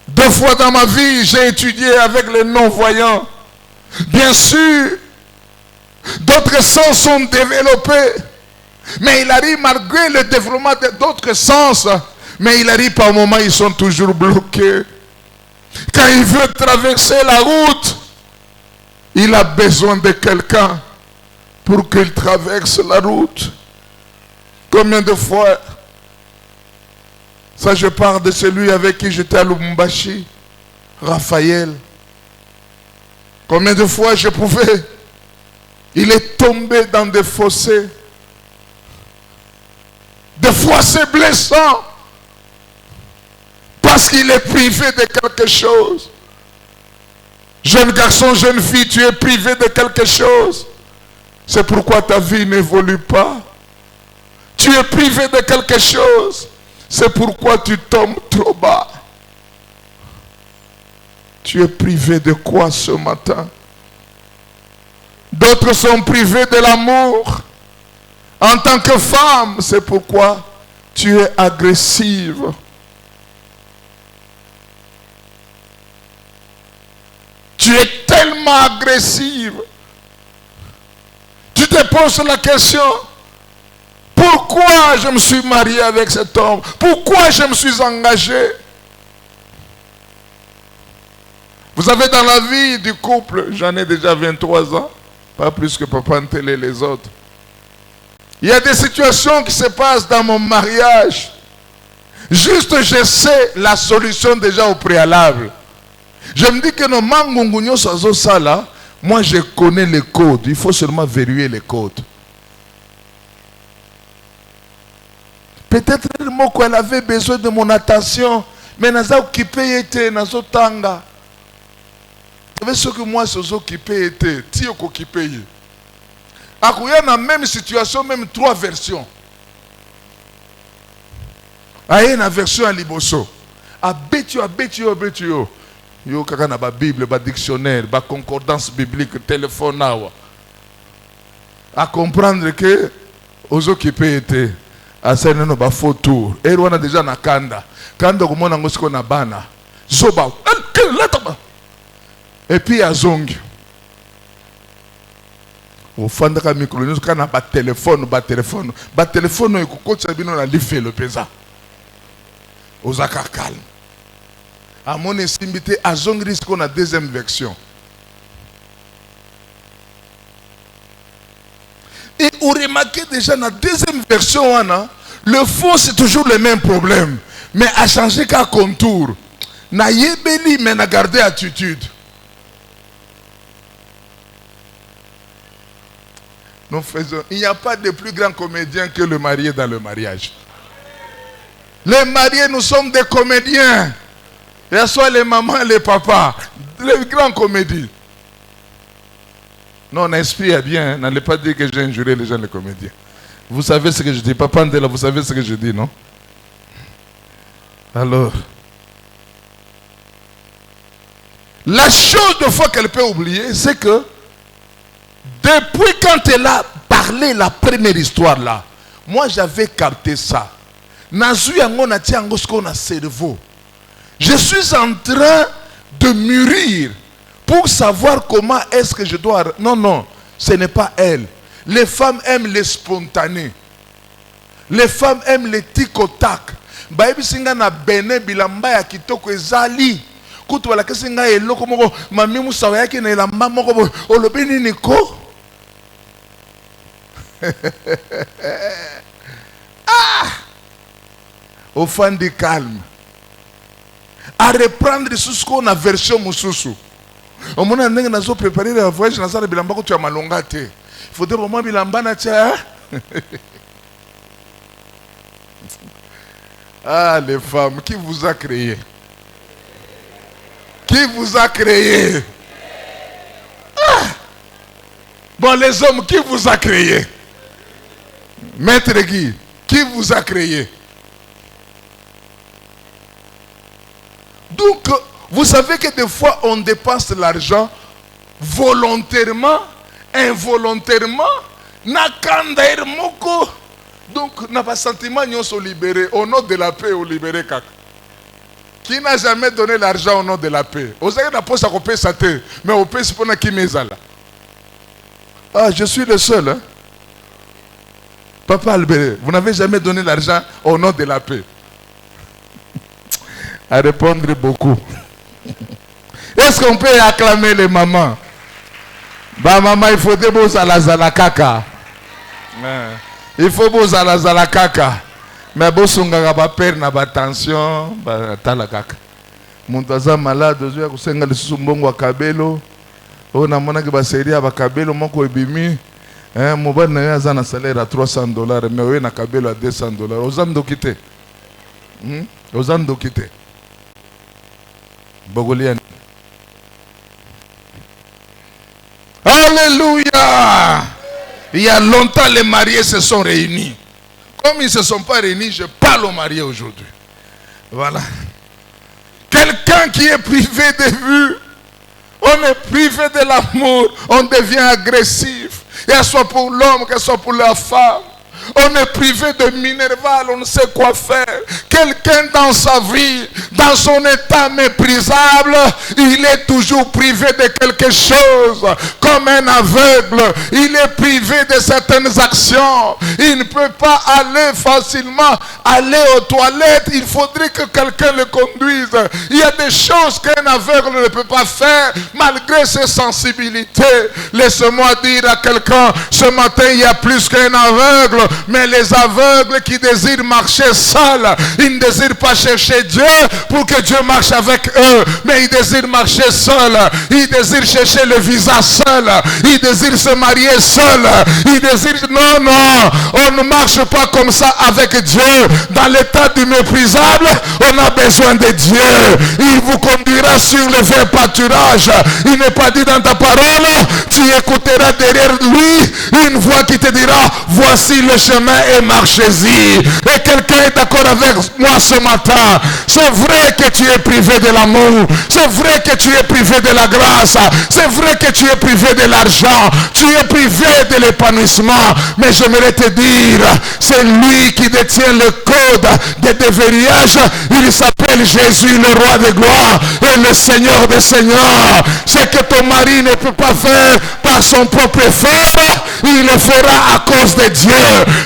2 fois dans ma vie, j'ai étudié avec les non-voyants. Bien sûr, d'autres sens sont développés. Mais il arrive, malgré le développement d'autres sens, mais il arrive par moments, ils sont toujours bloqués. Quand il veut traverser la route, il a besoin de quelqu'un pour qu'il traverse la route. Combien de fois, ça je parle de celui avec qui j'étais à Lubumbashi, Raphaël. Combien de fois je pouvais, il est tombé dans des fossés. Des fois c'est blessant, parce qu'il est privé de quelque chose. Jeune garçon, jeune fille, tu es privé de quelque chose. C'est pourquoi ta vie n'évolue pas. Tu es privé de quelque chose. C'est pourquoi tu tombes trop bas. Tu es privé de quoi ce matin? D'autres sont privés de l'amour. En tant que femme, c'est pourquoi tu es agressive. tellement agressive. Tu te poses la question, pourquoi je me suis marié avec cet homme? Pourquoi je me suis engagé? Vous savez, dans la vie du couple, j'en ai déjà 23 ans, pas plus que Papa Ntele et les autres. Il y a des situations qui se passent dans mon mariage. Juste, je sais la solution déjà au préalable. Je me dis que nos mangungunyo sazo sala, moi je connais les codes. Il faut seulement verrouiller les codes. Peut-être qu'elle avait besoin de mon attention, mais naza occupé était nazo tanga. Vous savez ce que moi je occupé était, ti occupé. Il y a la même situation, même 3 versions. Il y a une version à Liboso. Abetio. Yo kaka na ba Bible, ba dictionnaire, ba concordance biblique, téléphone awa. À comprendre que aux occupés étaient à no ba photo. Et on a déjà na kanda. Kanda ko mona ngosiko na bana. Zoba. Et puis à Zong. Au fond de la micro, nous avons un téléphone. Téléphone, il a livré le pesa. Aux accords calmes. À mon estimité, à Zongris, qu'on a deuxième version. Et vous remarquez déjà dans la deuxième version, le fond c'est toujours le même problème. Mais à changer qu'à contour. Na yebeli, mais na garder attitude. Nous faisons. Il n'y a pas de plus grand comédien que le marié dans le mariage. Les mariés, nous sommes des comédiens. Et soit les mamans et les papas. Les grands comédies. Non, n'inspire bien. N'allez pas dire que j'ai injuré les gens, les comédiens. Vous savez ce que je dis. Papa Ndela, vous savez ce que je dis, non? Alors. La chose de fois qu'elle peut oublier, c'est que depuis quand elle a parlé la première histoire là, moi j'avais capté ça. Cerveau. Je suis en train de mûrir pour savoir comment est-ce que je dois... Non, ce n'est pas elle. Les femmes aiment les spontanés. Les femmes aiment les tic-au-tac. Baebi singa na bene bilamba ya kitoko ezali. Kutu wala kesinga eloko moko mami musawa yake na elamba moko olobi nini ko? Au fond du calme. À reprendre ce qu'on a version mususu. Au moment où nous avons préparé le voyage, nous avons bilamba ko tu as malongate. Il faudrait vraiment bilamba na tia. Ah, les femmes, qui vous a créé? Qui vous a créé? Ah. Bon, les hommes, qui vous a créé? Maître Guy, qui vous a créé? Donc, vous savez que des fois, on dépense l'argent volontairement, involontairement, nakanda moko. Donc, n'a pas sentiment nous sommes libérés. Au nom de la paix, on libéré kaka. Qui n'a jamais donné l'argent au nom de la paix? Vous avez la poste à couper sa tête, mais au paix, c'est pour qui là. Ah, je suis le seul. Hein? Papa Albert, vous n'avez jamais donné l'argent au nom de la paix. À répondre beaucoup. Est-ce qu'on peut acclamer les mamans? Bah maman, il faut des beaux à la zalakaka. Il faut beaux à la zalakaka. Mais beau sunga ba père na ba tension, ba talakaka. Muntaza malade, je vais kusenga le sumbongo kabelo. On a mona que ba série ba kabelo moko ebimi. Mobile na yaza na salaire à $300, mais oui na kabelo à $200. Ozando kité. Ozando kité. Bogolian. Alléluia. Il y a longtemps les mariés se sont réunis. Comme ils ne se sont pas réunis, je parle aux mariés aujourd'hui. Voilà. Quelqu'un qui est privé de vue, on est privé de l'amour, on devient agressif. Qu'elle soit pour l'homme, qu'elle soit pour la femme. On est privé de minéral, on ne sait quoi faire. Quelqu'un dans sa vie, dans son état méprisable, il est toujours privé de quelque chose. Comme un aveugle, il est privé de certaines actions. Il ne peut pas aller facilement, aller aux toilettes. Il faudrait que quelqu'un le conduise. Il y a des choses qu'un aveugle ne peut pas faire malgré ses sensibilités. Laisse-moi dire à quelqu'un, ce matin il y a plus qu'un aveugle, mais les aveugles qui désirent marcher seuls, ils ne désirent pas chercher Dieu pour que Dieu marche avec eux, mais ils désirent marcher seuls, ils désirent chercher le visa seul, ils désirent se marier seuls, ils désirent... Non, on ne marche pas comme ça avec Dieu. Dans l'état du méprisable, on a besoin de Dieu. Il vous conduira sur le vert pâturage. Il n'est pas dit dans ta parole, tu écouteras derrière lui une voix qui te dira, voici le chemin et marchez-y. Et quelqu'un est d'accord avec moi ce matin. C'est vrai que tu es privé de l'amour. C'est vrai que tu es privé de la grâce. C'est vrai que tu es privé de l'argent. Tu es privé de l'épanouissement. Mais j'aimerais te dire, c'est lui qui détient le code des déverrouillages. Il s'appelle Jésus, le roi de gloire et le Seigneur des seigneurs. Ce que ton mari ne peut pas faire par son propre effort, il le fera à cause de Dieu.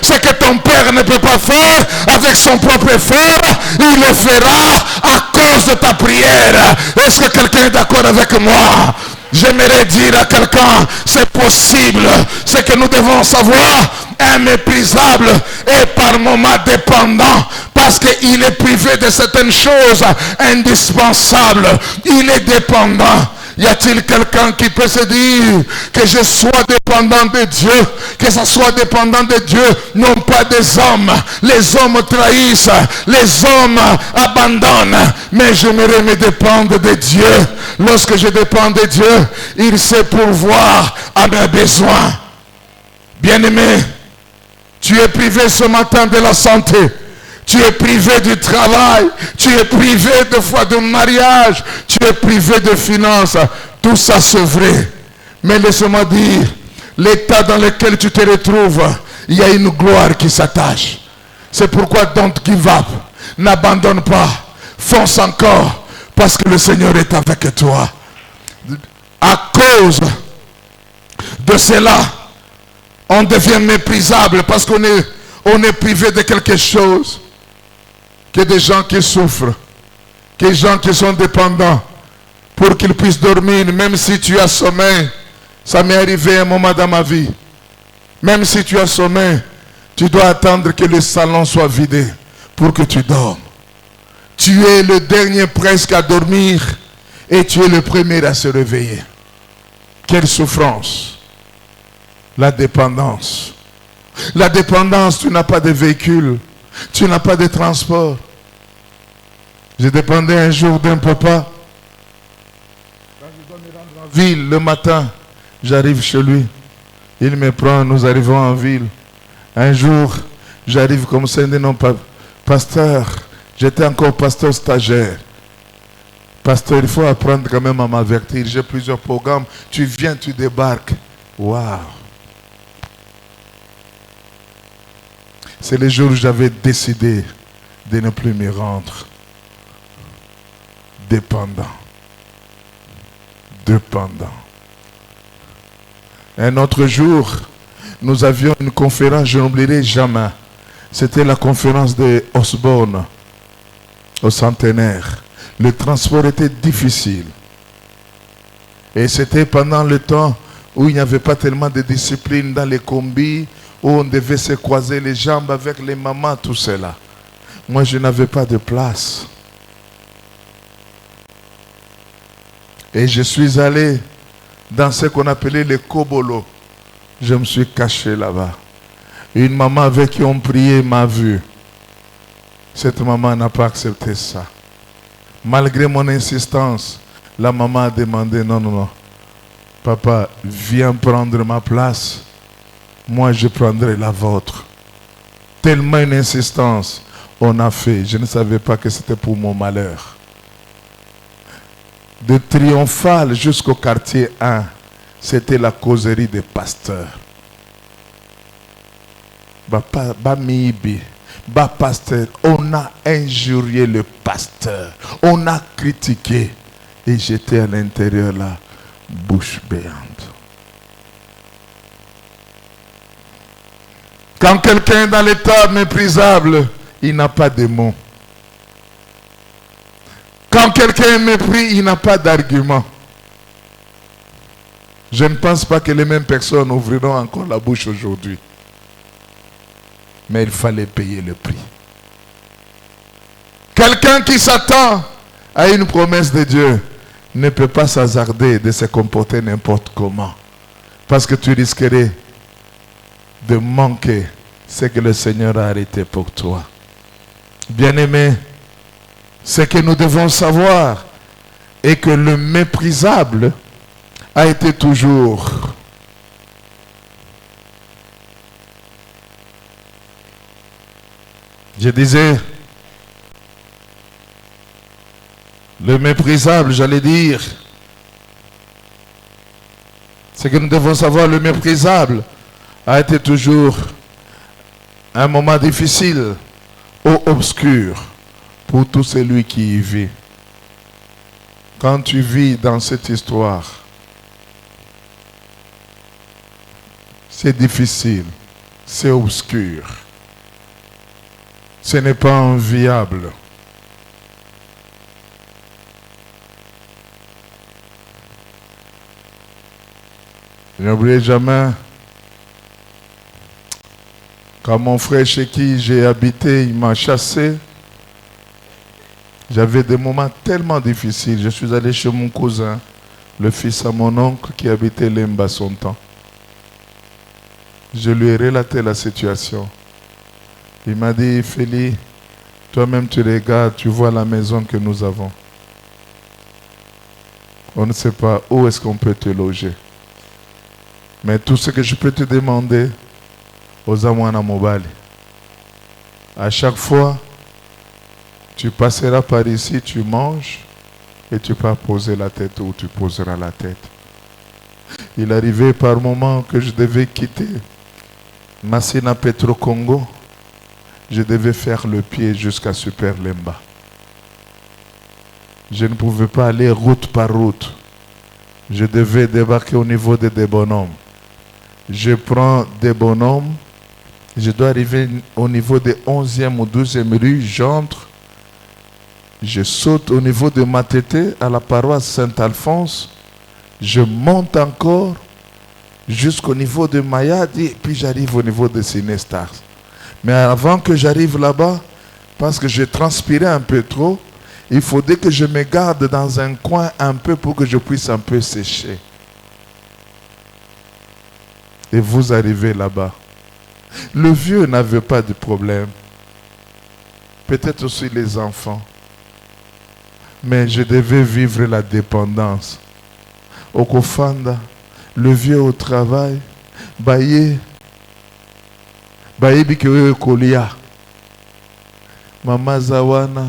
Ce que ton père ne peut pas faire avec son propre effort, il le fera à cause de ta prière. Est-ce que quelqu'un est d'accord avec moi? J'aimerais dire à quelqu'un, c'est possible. Ce que nous devons savoir, un méprisable est par moments dépendant parce qu'il est privé de certaines choses indispensables. Il est dépendant. Y a-t-il quelqu'un qui peut se dire que je sois dépendant de Dieu, que ça soit dépendant de Dieu, non pas des hommes. Les hommes trahissent, les hommes abandonnent, mais j'aimerais me dépendre de Dieu. Lorsque je dépends de Dieu, il sait pourvoir à mes besoins. Bien-aimé, tu es privé ce matin de la santé. Tu es privé du travail, tu es privé de foi de mariage, tu es privé de finances. Tout ça c'est vrai. Mais laisse-moi dire, l'état dans lequel tu te retrouves, il y a une gloire qui s'attache. C'est pourquoi don't give up. N'abandonne pas. Fonce encore. Parce que le Seigneur est avec toi. À cause de cela, on devient méprisable parce qu'on est privé de quelque chose. Que des gens qui souffrent, que des gens qui sont dépendants, pour qu'ils puissent dormir, même si tu as sommeil. Ça m'est arrivé un moment dans ma vie. Même si tu as sommeil, tu dois attendre que le salon soit vidé pour que tu dormes. Tu es le dernier presque à dormir et tu es le premier à se réveiller. Quelle souffrance! La dépendance. La dépendance, tu n'as pas de véhicule. Tu n'as pas de transport. Je dépendais un jour d'un papa. Quand je dois me rendre en ville le matin, j'arrive chez lui. Il me prend, nous arrivons en ville. Un jour, j'arrive comme ça, non, pasteur. J'étais encore pasteur stagiaire. Pasteur, il faut apprendre quand même à m'avertir. J'ai plusieurs programmes. Tu viens, tu débarques. Waouh! C'est le jour où j'avais décidé de ne plus me rendre dépendant. Un autre jour, nous avions une conférence, je n'oublierai jamais. C'était la conférence de Osborne, au centenaire. Le transport était difficile. Et c'était pendant le temps où il n'y avait pas tellement de discipline dans les combis, où on devait se croiser les jambes avec les mamans, tout cela. Moi, je n'avais pas de place. Et je suis allé dans ce qu'on appelait les Kobolo. Je me suis caché là-bas. Une maman avec qui on priait m'a vu. Cette maman n'a pas accepté ça. Malgré mon insistance, la maman a demandé, non. Papa, viens prendre ma place. Moi, je prendrai la vôtre. Tellement une insistance, on a fait. Je ne savais pas que c'était pour mon malheur. De Triomphal jusqu'au quartier 1, c'était la causerie des pasteurs. pasteur, on a injurié le pasteur, on a critiqué. Et j'étais à l'intérieur là, bouche béante. Quand quelqu'un est dans l'état méprisable, il n'a pas de mots. Quand quelqu'un est mépris, il n'a pas d'argument. Je ne pense pas que les mêmes personnes ouvriront encore la bouche aujourd'hui. Mais il fallait payer le prix. Quelqu'un qui s'attend à une promesse de Dieu ne peut pas s'hasarder de se comporter n'importe comment. Parce que tu risquerais de manquer ce que le Seigneur a arrêté pour toi. Bien-aimé, ce que nous devons savoir est que le méprisable a été toujours je disais le méprisable, j'allais dire, ce que nous devons savoir, le méprisable a été toujours un moment difficile ou obscur pour tout celui qui y vit. Quand tu vis dans cette histoire, c'est difficile, c'est obscur, ce n'est pas enviable. Je n'oublierai jamais quand mon frère chez qui j'ai habité, il m'a chassé. J'avais des moments tellement difficiles. Je suis allé chez mon cousin, le fils à mon oncle qui habitait Lemba son temps. Je lui ai relaté la situation. Il m'a dit, Félix, toi-même tu regardes, tu vois la maison que nous avons. On ne sait pas où est-ce qu'on peut te loger. Mais tout ce que je peux te demander, aux Amouana Mobali, à chaque fois, tu passeras par ici, tu manges et tu peux poser la tête où tu poseras la tête. Il arrivait par moment que je devais quitter Massina Petro Congo. Je devais faire le pied jusqu'à Super Lemba. Je ne pouvais pas aller route par route. Je devais débarquer au niveau des bonhommes. Je prends des bonhommes. Je dois arriver au niveau des 11e ou 12e rue. J'entre. Je saute au niveau de Matete à la paroisse Saint-Alphonse. Je monte encore jusqu'au niveau de Mayadi. Puis j'arrive au niveau de Sinestars. Mais avant que j'arrive là-bas, parce que j'ai transpiré un peu trop, il faudrait que je me garde dans un coin un peu pour que je puisse un peu sécher. Et vous arrivez là-bas. Le vieux n'avait pas de problème. Peut-être aussi les enfants. Mais je devais vivre la dépendance. Au Kofanda, le vieux au travail, Baye bikewe kolia. Mama Zawana.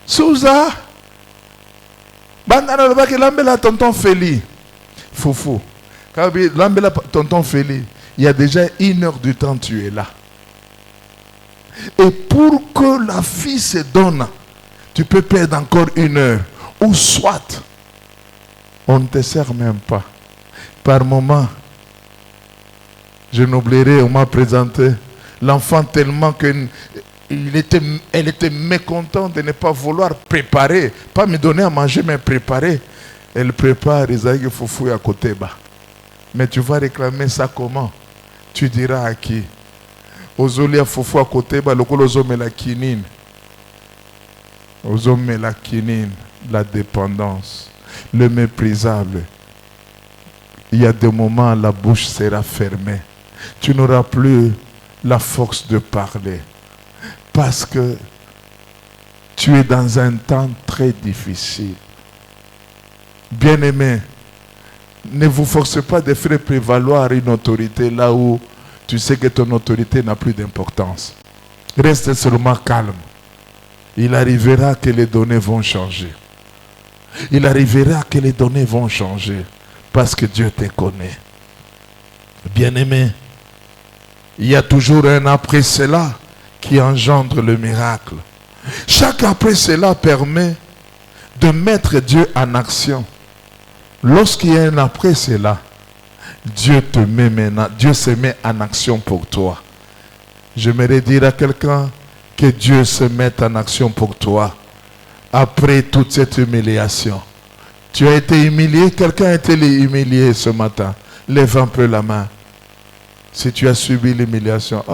Souza. Bandana le lambela tonton Félix. Foufou. Quand lambela tonton Félix, il y a déjà 1 heure du temps tu es là. Et pour que la fille se donne, tu peux perdre encore 1 heure. Ou soit, on ne te sert même pas. Par moment, je n'oublierai, on m'a présenté l'enfant tellement qu'elle était mécontente de ne pas vouloir préparer, pas me donner à manger, mais préparer. Elle prépare, Isaïe Foufou à côté bas. Mais tu vas réclamer ça comment? Tu diras à qui? Ozolia Foufou à côté bas, le colosome la kinine. Ozome la kinine, la dépendance, le méprisable. Il y a des moments où la bouche sera fermée. Tu n'auras plus la force de parler. Parce que tu es dans un temps très difficile. Bien-aimé, ne vous forcez pas de faire prévaloir une autorité là où tu sais que ton autorité n'a plus d'importance. Reste seulement calme. Il arrivera que les données vont changer. Il arrivera que les données vont changer. Parce que Dieu te connaît. Bien-aimé, il y a toujours un après cela qui engendre le miracle. Chaque après cela permet de mettre Dieu en action. Lorsqu'il y a un après cela, Dieu se met en action pour toi. J'aimerais dire à quelqu'un que Dieu se mette en action pour toi. Après toute cette humiliation. Tu as été humilié, quelqu'un a été humilié ce matin. Lève un peu la main. Si tu as subi l'humiliation,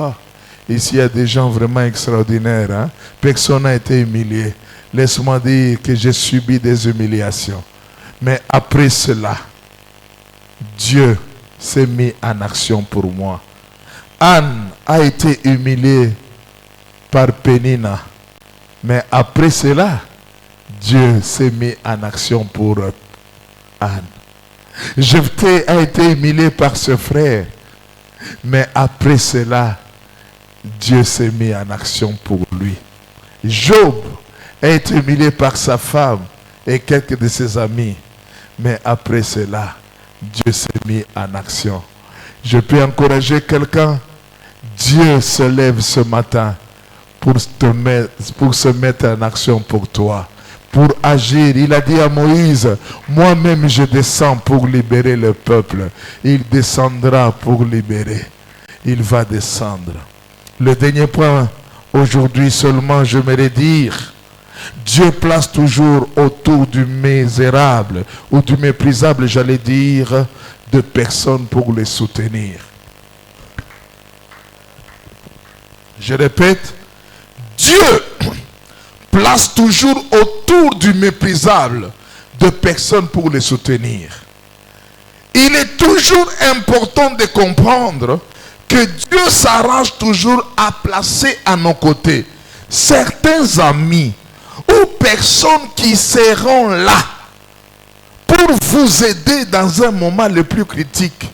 ici il y a des gens vraiment extraordinaires. Hein? Personne n'a été humilié. Laisse-moi dire que j'ai subi des humiliations. Mais après cela, Dieu s'est mis en action pour moi. Anne a été humiliée par Pénina. Mais après cela, Dieu s'est mis en action pour Anne. Jephthé a été humilié par ce frère. Mais après cela, Dieu s'est mis en action pour lui. Job a été humilié par sa femme et quelques de ses amis. Mais après cela, Dieu s'est mis en action. Je peux encourager quelqu'un. Dieu se lève ce matin pour se mettre en action pour toi. Pour agir. Il a dit à Moïse, moi-même je descends pour libérer le peuple. Il descendra pour libérer. Il va descendre. Le dernier point, aujourd'hui seulement, j'aimerais dire, Dieu place toujours autour du misérable ou du méprisable, j'allais dire, de personnes pour les soutenir. Je répète, Dieu place toujours autour du méprisable de personnes pour les soutenir. Il est toujours important de comprendre que Dieu s'arrange toujours à placer à nos côtés certains amis ou personnes qui seront là pour vous aider dans un moment le plus critique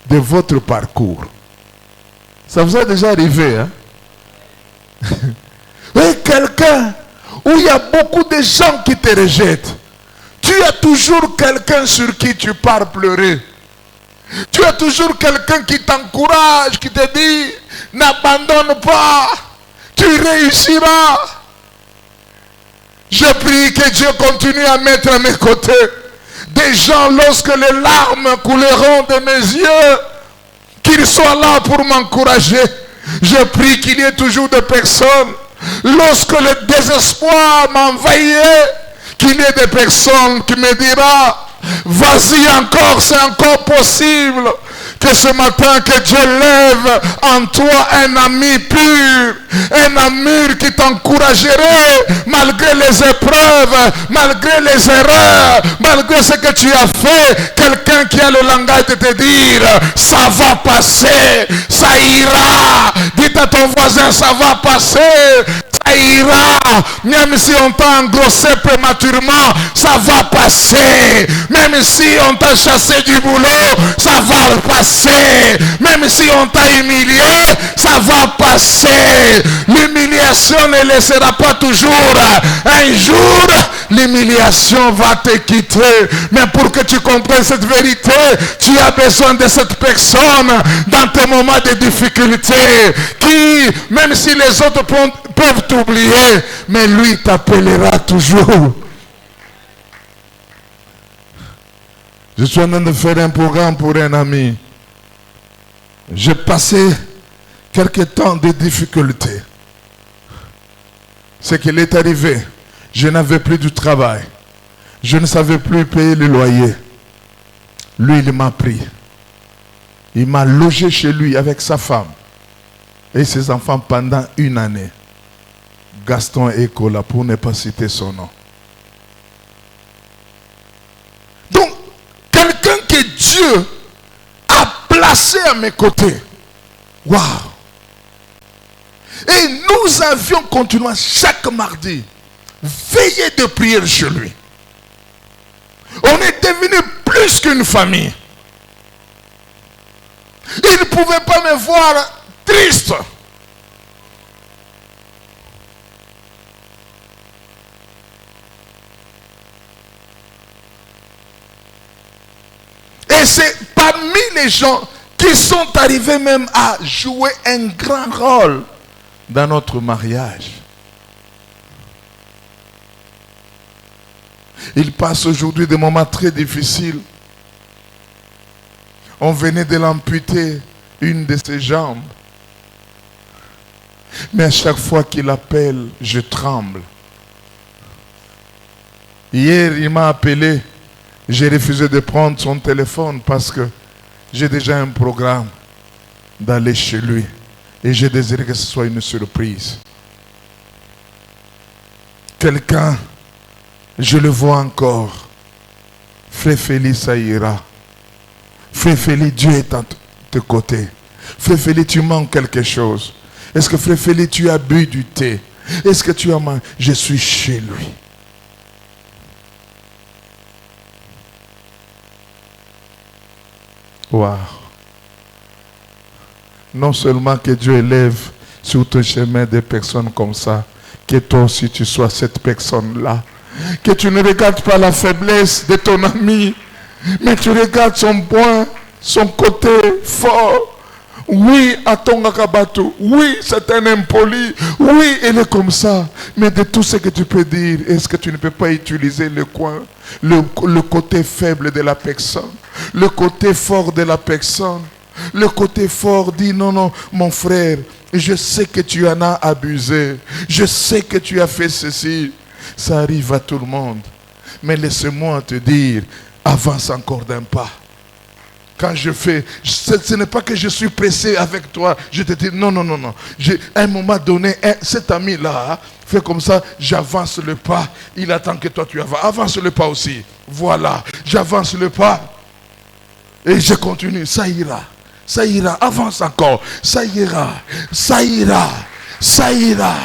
de votre parcours. Ça vous est déjà arrivé, hein? Et quelqu'un où il y a beaucoup de gens qui te rejettent. Tu as toujours quelqu'un sur qui tu pars pleurer. Tu as toujours quelqu'un qui t'encourage, qui te dit, n'abandonne pas, tu réussiras. Je prie que Dieu continue à mettre à mes côtés des gens, lorsque les larmes couleront de mes yeux, qu'ils soient là pour m'encourager. Je prie qu'il y ait toujours des personnes, lorsque le désespoir m'envahit, qu'il y ait des personnes qui me diront, vas-y encore, c'est encore possible. Que ce matin, que Dieu lève en toi un ami pur, un ami qui t'encouragerait malgré les épreuves, malgré les erreurs, malgré ce que tu as fait. Quelqu'un qui a le langage de te dire, ça va passer, ça ira. Dites à ton voisin, ça va passer. Ça ira, même si on t'a engrossé prématurément, ça va passer. Même si on t'a chassé du boulot, ça va passer. Même si on t'a humilié, ça va passer. L'humiliation ne laissera pas toujours. Un jour, l'humiliation va te quitter. Mais pour que tu comprennes cette vérité, tu as besoin de cette personne dans tes moments de difficulté, qui, même si les autres peuvent t'oublier, mais lui t'appellera toujours. Je suis en train de faire un programme pour un ami. J'ai passé quelques temps de difficultés. Ce qu'il est arrivé, je n'avais plus de travail. Je ne savais plus payer le loyer. Lui, il m'a pris. Il m'a logé chez lui avec sa femme et ses enfants pendant une année. Gaston Ekola, pour ne pas citer son nom. Donc, quelqu'un que Dieu a placé à mes côtés. Waouh! Et nous avions continué chaque mardi veiller de prière chez lui. On est devenu plus qu'une famille. Il ne pouvait pas me voir triste. Et c'est parmi les gens qui sont arrivés même à jouer un grand rôle dans notre mariage. Il passe aujourd'hui des moments très difficiles. On venait de l'amputer une de ses jambes. Mais à chaque fois qu'il appelle, je tremble. Hier, il m'a appelé. J'ai refusé de prendre son téléphone parce que j'ai déjà un programme d'aller chez lui. Et j'ai désiré que ce soit une surprise. Quelqu'un, je le vois encore. Frère Félix, ça ira. Frère Félix, Dieu est à tes côtés. Frère Félix, tu manques quelque chose. Est-ce que Frère Félix, tu as bu du thé? Est-ce que tu as mangé? Je suis chez lui. Wow. Non seulement que Dieu élève sur ton chemin des personnes comme ça, que toi aussi tu sois cette personne-là. Que tu ne regardes pas la faiblesse de ton ami, mais tu regardes son point, son côté fort. Oui, à ton Akabatou, oui, c'est un impoli, oui, il est comme ça. Mais de tout ce que tu peux dire, est-ce que tu ne peux pas utiliser le coin, le côté faible de la personne, le côté fort de la personne? Le côté fort dit non, non, mon frère, je sais que tu en as abusé, je sais que tu as fait ceci. Ça arrive à tout le monde. Mais laisse-moi te dire, avance encore d'un pas. Quand je fais, ce n'est pas que je suis pressé avec toi. Je te dis, non, non, non, non. À un moment donné, cet ami-là fait comme ça, j'avance le pas. Il attend que toi tu avances. Avance le pas aussi. Voilà, j'avance le pas. Et je continue, ça ira. Ça ira, avance encore. Ça ira, ça ira, ça ira.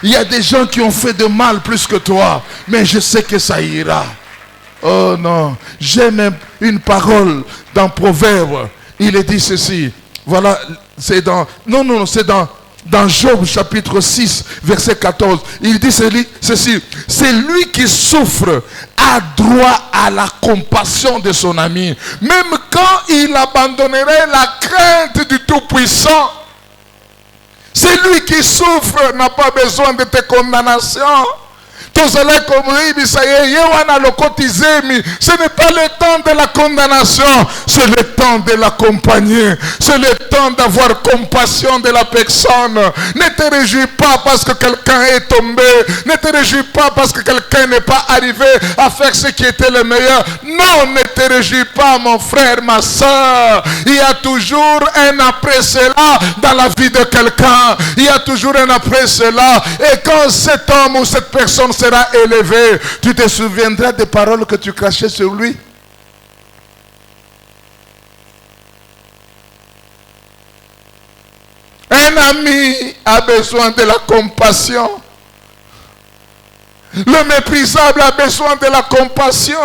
Il y a des gens qui ont fait de mal plus que toi. Mais je sais que ça ira. Oh non, j'ai même une parole dans Proverbe. Il est dit ceci. Voilà, c'est dans... Non, non, c'est dans Job chapitre 6, verset 14. Il dit ceci. C'est lui qui souffre a droit à la compassion de son ami. Même quand il abandonnerait la crainte du Tout-Puissant. C'est lui qui souffre, n'a pas besoin de tes condamnations. Ce n'est pas le temps de la condamnation, c'est le temps de l'accompagner, c'est le temps d'avoir compassion de la personne. Ne te réjouis pas parce que quelqu'un est tombé, ne te réjouis pas parce que quelqu'un n'est pas arrivé à faire ce qui était le meilleur. Non, ne te réjouis pas, mon frère, ma soeur. Il y a toujours un après cela dans la vie de quelqu'un. Il y a toujours un après cela. Et quand cet homme ou cette personne sera élevé, tu te souviendras des paroles que tu crachais sur lui. Un ami a besoin de la compassion. Le méprisable a besoin de la compassion.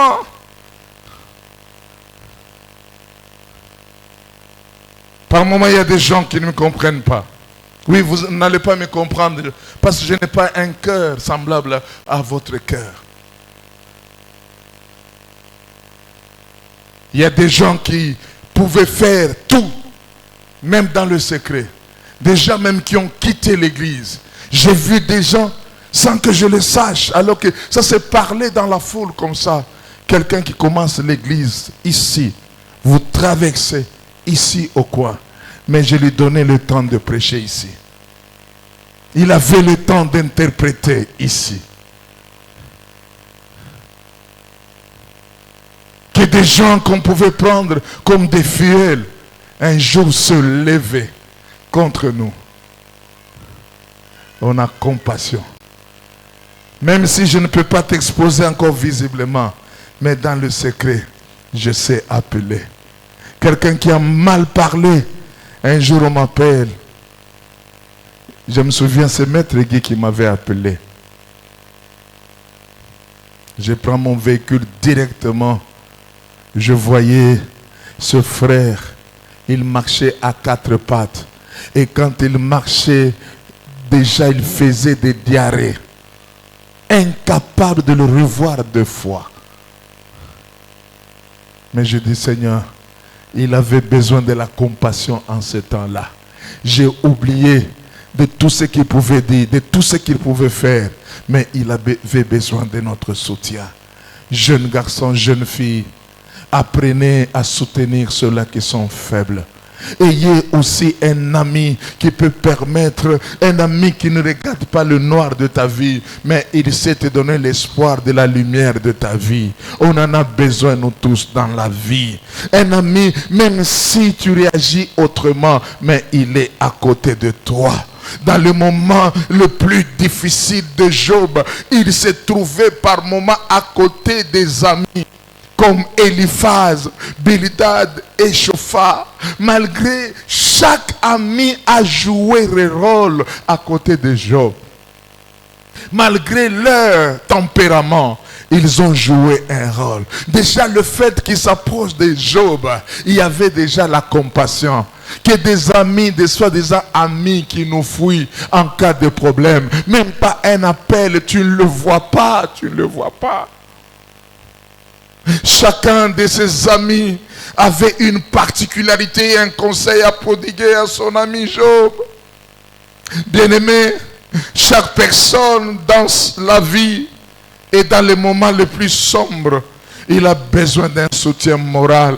Par moments, il y a des gens qui ne me comprennent pas. Oui, vous n'allez pas me comprendre parce que je n'ai pas un cœur semblable à votre cœur. Il y a des gens qui pouvaient faire tout, même dans le secret. Des gens même qui ont quitté l'église. J'ai vu des gens sans que je le sache, alors que ça s'est parlé dans la foule comme ça. Quelqu'un qui commence l'église ici, vous traversez ici au coin. Mais je lui donnais le temps de prêcher ici. Il avait le temps d'interpréter ici. Que des gens qu'on pouvait prendre comme des fidèles, un jour se lever contre nous. On a compassion. Même si je ne peux pas t'exposer encore visiblement, mais dans le secret, je sais appeler. Quelqu'un qui a mal parlé, un jour on m'appelle. Je me souviens, c'est Maître Guy qui m'avait appelé. Je prends mon véhicule directement. Je voyais ce frère, il marchait à quatre pattes. Et quand il marchait, déjà il faisait des diarrhées. Incapable de le revoir deux fois. Mais je dis, Seigneur, Il avait besoin de la compassion en ce temps-là. J'ai oublié de tout ce qu'il pouvait dire, de tout ce qu'il pouvait faire. Mais il avait besoin de notre soutien. Jeunes garçons, jeunes filles, apprenez à soutenir ceux-là qui sont faibles. Ayez aussi un ami qui peut permettre, un ami qui ne regarde pas le noir de ta vie, mais il sait te donner l'espoir de la lumière de ta vie. On en a besoin nous tous dans la vie. Un ami, même si tu réagis autrement, mais il est à côté de toi. Dans le moment le plus difficile de Job, il s'est trouvé par moments à côté des amis comme Eliphaz, Bildad et Shofar. Malgré chaque ami a joué un rôle à côté de Job. Malgré leur tempérament, ils ont joué un rôle. Déjà le fait qu'ils s'approchent de Job, il y avait déjà la compassion. Que des amis, des soi-disant amis qui nous fuient en cas de problème. Même pas un appel, tu ne le vois pas, tu ne le vois pas. Chacun de ses amis avait une particularité, un conseil à prodiguer à son ami Job. Bien-aimé, chaque personne dans la vie et dans les moments les plus sombres, il a besoin d'un soutien moral.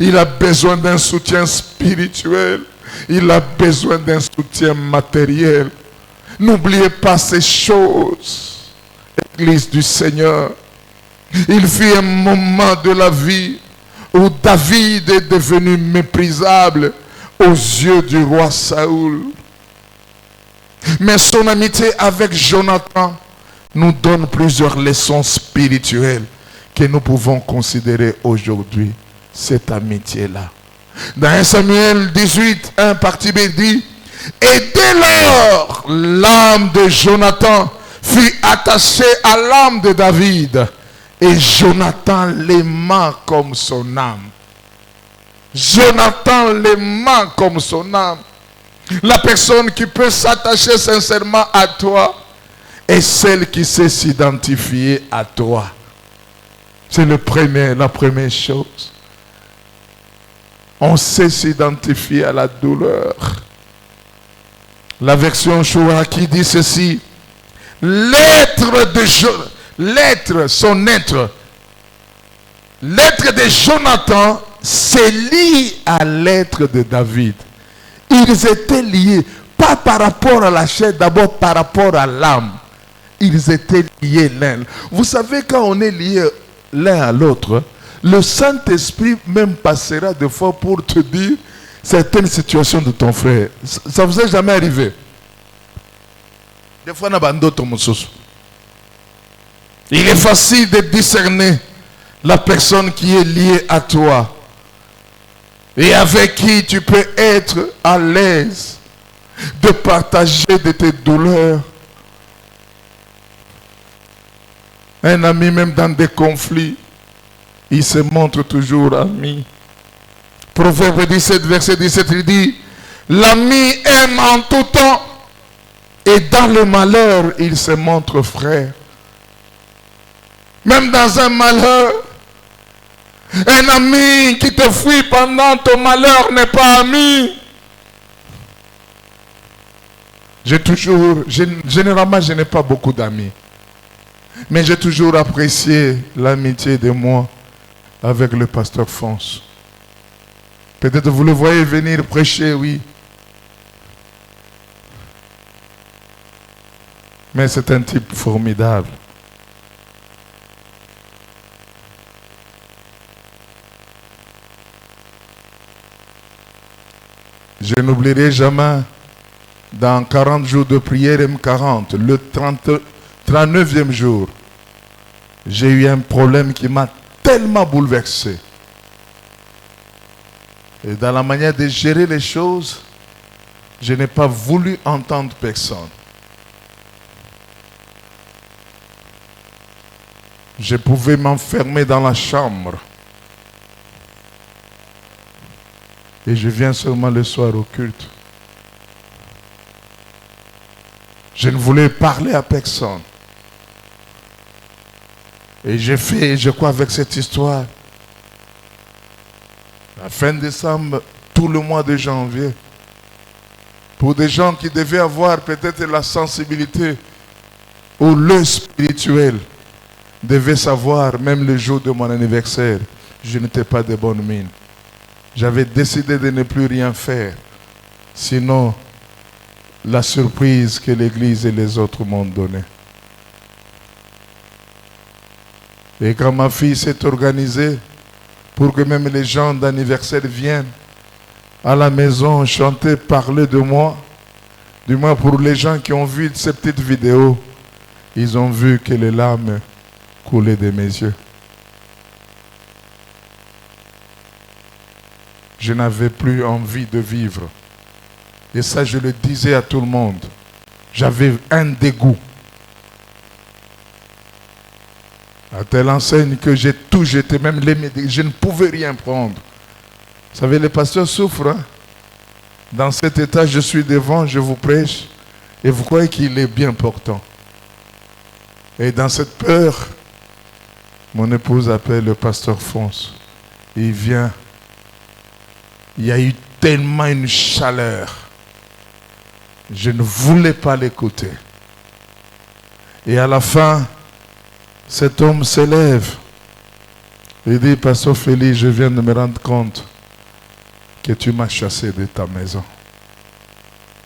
Il a besoin d'un soutien spirituel. Il a besoin d'un soutien matériel. N'oubliez pas ces choses, Église du Seigneur. Il fut un moment de la vie où David est devenu méprisable aux yeux du roi Saoul. Mais son amitié avec Jonathan nous donne plusieurs leçons spirituelles que nous pouvons considérer aujourd'hui. Cette amitié-là. Dans 1 Samuel 18, 1 partie B dit, et dès lors, l'âme de Jonathan fut attachée à l'âme de David. Et Jonathan l'aima comme son âme. Jonathan l'aima comme son âme. La personne qui peut s'attacher sincèrement à toi est celle qui sait s'identifier à toi. C'est la première chose. On sait s'identifier à la douleur. La version Shoah qui dit ceci. L'être de Jonathan se lie à l'être de David. Ils étaient liés, pas par rapport à la chair, d'abord par rapport à l'âme. Ils étaient liés l'un. Vous savez, quand on est lié l'un à l'autre, le Saint-Esprit même passera des fois pour te dire certaines situations de ton frère. Ça vous est jamais arrivé? Des fois, il est facile de discerner la personne qui est liée à toi et avec qui tu peux être à l'aise de partager de tes douleurs. Un ami, même dans des conflits, il se montre toujours ami. Proverbe 17, verset 17, il dit, l'ami aime en tout temps et dans le malheur, il se montre frère. Même dans un malheur, un ami qui te fuit pendant ton malheur n'est pas ami. Généralement, je n'ai pas beaucoup d'amis. Mais j'ai toujours apprécié l'amitié de moi avec le pasteur Fonce. Peut-être vous le voyez venir prêcher, oui. Mais c'est un type formidable. Je n'oublierai jamais, dans 40 jours de prière M40, le 39e jour, j'ai eu un problème qui m'a tellement bouleversé. Et dans la manière de gérer les choses, je n'ai pas voulu entendre personne. Je pouvais m'enfermer dans la chambre. Et je viens seulement le soir au culte. Je ne voulais parler à personne. Et j'ai fait, je crois, avec cette histoire, À fin décembre, tout le mois de janvier. Pour des gens qui devaient avoir peut-être la sensibilité ou le spirituel, devaient savoir, même le jour de mon anniversaire, je n'étais pas de bonne mine. J'avais décidé de ne plus rien faire. Sinon, la surprise que l'Église et les autres m'ont donnée. Et quand ma fille s'est organisée pour que même les gens d'anniversaire viennent à la maison chanter, parler de moi, du moins pour les gens qui ont vu ces petites vidéos, ils ont vu que les larmes coulaient de mes yeux. Je n'avais plus envie de vivre. Et ça, je le disais à tout le monde. J'avais un dégoût. À telle enseigne que j'ai tout jeté, même les médicaments, je ne pouvais rien prendre. Vous savez, les pasteurs souffrent. Hein? Dans cet état, je suis devant, je vous prêche, et vous croyez qu'il est bien portant. Et dans cette peur, mon épouse appelle le pasteur Fonce. Il vient. Il y a eu tellement une chaleur. Je ne voulais pas l'écouter. Et à la fin, cet homme se lève. Il dit, pasteur Félix, je viens de me rendre compte que tu m'as chassé de ta maison.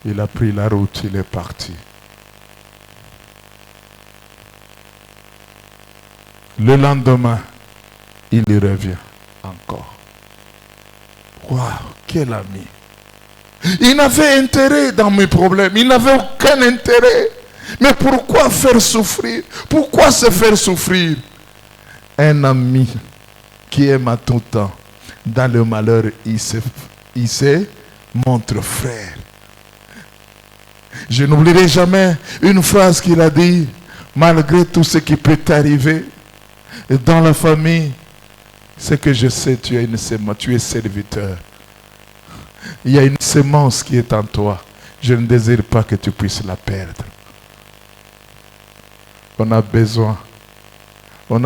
Il a pris la route, il est parti. Le lendemain, il y revient encore. Waouh, quel ami. Il n'avait intérêt dans mes problèmes. Il n'avait aucun intérêt. Mais pourquoi faire souffrir? Pourquoi se faire souffrir? Un ami qui aime à tout temps. Dans le malheur, il se montre frère. Je n'oublierai jamais une phrase qu'il a dit. Malgré tout ce qui peut t'arriver, dans la famille, c'est que je sais, tu es serviteur. Il y a une sémence qui est en toi. Je ne désire pas que tu puisses la perdre. On a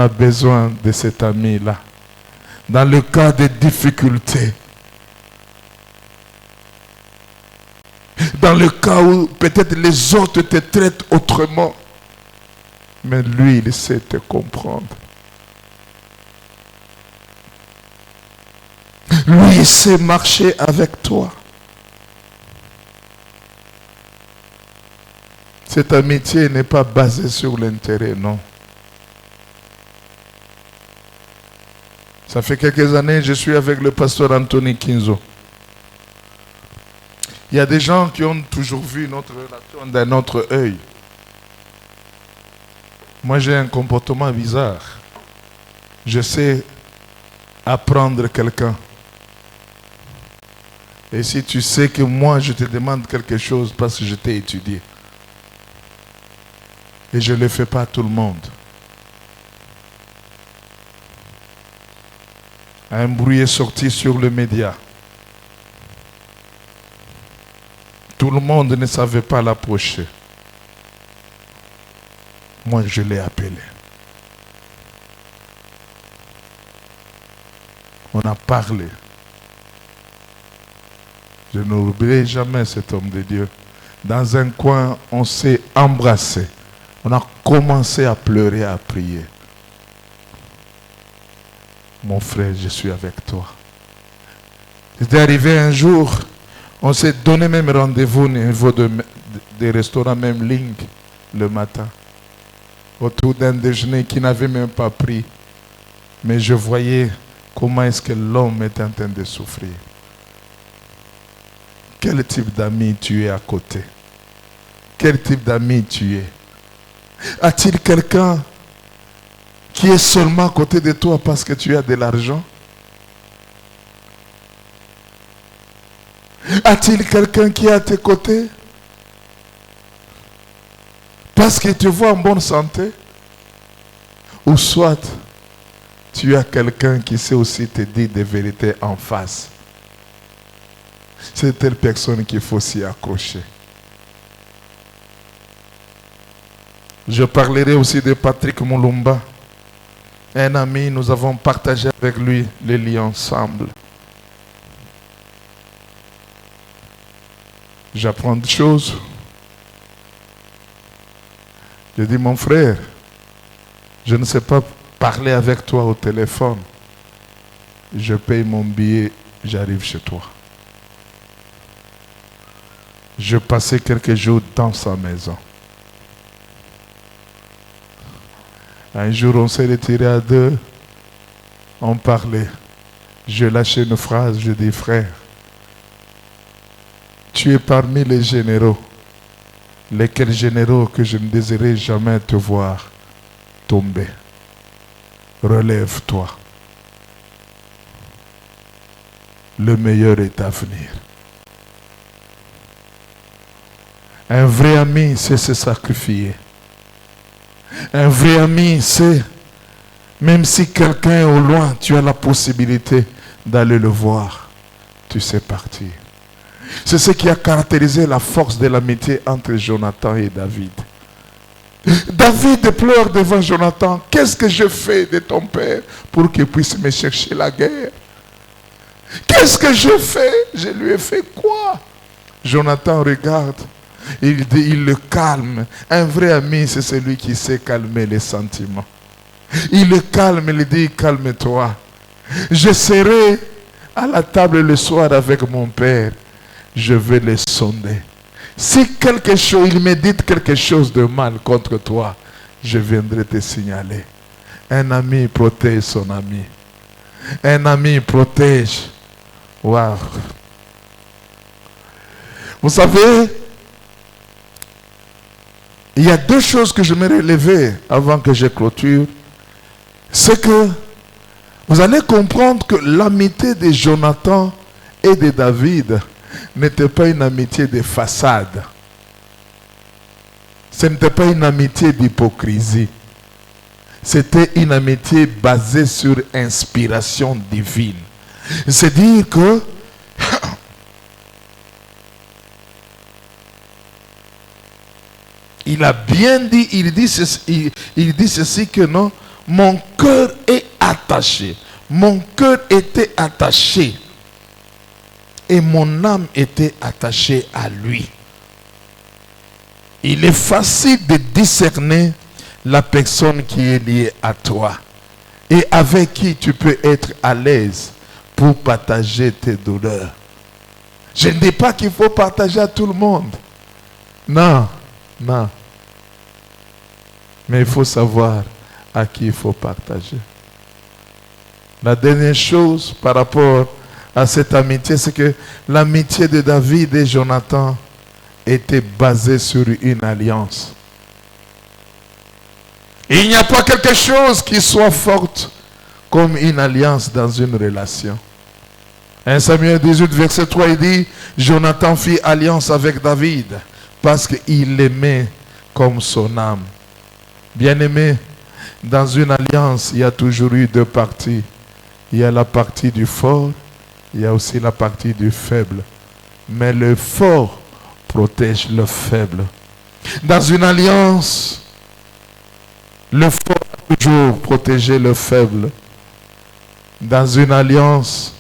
besoin de cet ami-là. Dans le cas de difficultés, dans le cas où peut-être les autres te traitent autrement, mais lui, il sait te comprendre. Lui, il sait marcher avec toi. Cette amitié n'est pas basée sur l'intérêt, non. Ça fait quelques années, je suis avec le pasteur Anthony Kinzo. Il y a des gens qui ont toujours vu notre relation d'un autre œil. Moi, j'ai un comportement bizarre. Je sais apprendre quelqu'un. Et si tu sais que moi, je te demande quelque chose parce que je t'ai étudié. Et je ne le fais pas à tout le monde. Un bruit est sorti sur le média. Tout le monde ne savait pas l'approcher. Moi, je l'ai appelé. On a parlé. Je n'oublierai jamais cet homme de Dieu. Dans un coin, on s'est embrassé. On a commencé à pleurer, à prier. Mon frère, je suis avec toi. C'était arrivé un jour, on s'est donné même rendez-vous au niveau des restaurants, même Ling, le matin. Autour d'un déjeuner qui n'avait même pas pris. Mais je voyais comment est-ce que l'homme est en train de souffrir. Quel type d'ami tu es à côté? Quel type d'ami tu es? A-t-il quelqu'un qui est seulement à côté de toi parce que tu as de l'argent? A-t-il quelqu'un qui est à tes côtés parce qu'il te voit en bonne santé? Ou soit tu as quelqu'un qui sait aussi te dire des vérités en face? C'est telle personne qu'il faut s'y accrocher. Je parlerai aussi de Patrick Mulumba. Un ami, nous avons partagé avec lui les liens ensemble. J'apprends des choses. Je dis, mon frère, je ne sais pas parler avec toi au téléphone. Je paye mon billet, j'arrive chez toi. Je passais quelques jours dans sa maison. Un jour, on s'est retiré à deux. On parlait. Je lâchais une phrase, je dis, frère, tu es parmi les généraux. Lesquels généraux que je ne désirais jamais te voir tomber. Relève-toi. Le meilleur est à venir. Un vrai ami, c'est se sacrifier. Un vrai ami, c'est, même si quelqu'un est au loin, tu as la possibilité d'aller le voir. Tu sais partir. C'est ce qui a caractérisé la force de l'amitié entre Jonathan et David. David pleure devant Jonathan. Qu'est-ce que je fais de ton père pour qu'il puisse me chercher la guerre? Qu'est-ce que je fais? Je lui ai fait quoi? Jonathan regarde. Il dit, il le calme. Un vrai ami, c'est celui qui sait calmer les sentiments. Il le calme, il dit, calme-toi. Je serai à la table le soir avec mon père. Je vais le sonder. Si quelque chose, il me dit quelque chose de mal contre toi, je viendrai te signaler. Un ami protège son ami. Un ami protège. Waouh. Vous savez, il y a deux choses que je m'aimerais relever avant que je clôture. C'est que vous allez comprendre que l'amitié de Jonathan et de David n'était pas une amitié de façade. Ce n'était pas une amitié d'hypocrisie. C'était une amitié basée sur inspiration divine. C'est dire que il a bien dit, il dit ceci que non, mon cœur est attaché. Mon cœur était attaché. Et mon âme était attachée à lui. Il est facile de discerner la personne qui est liée à toi et avec qui tu peux être à l'aise pour partager tes douleurs. Je ne dis pas qu'il faut partager à tout le monde. Non, non. Mais il faut savoir à qui il faut partager. La dernière chose par rapport à cette amitié, c'est que l'amitié de David et Jonathan était basée sur une alliance. Il n'y a pas quelque chose qui soit forte comme une alliance dans une relation. 1 Samuel 18, verset 3, il dit, Jonathan fit alliance avec David parce qu'il l'aimait comme son âme. Bien-aimé, dans une alliance, il y a toujours eu deux parties. Il y a la partie du fort, il y a aussi la partie du faible. Mais le fort protège le faible. Dans une alliance, le fort a toujours protégé le faible. Dans une alliance,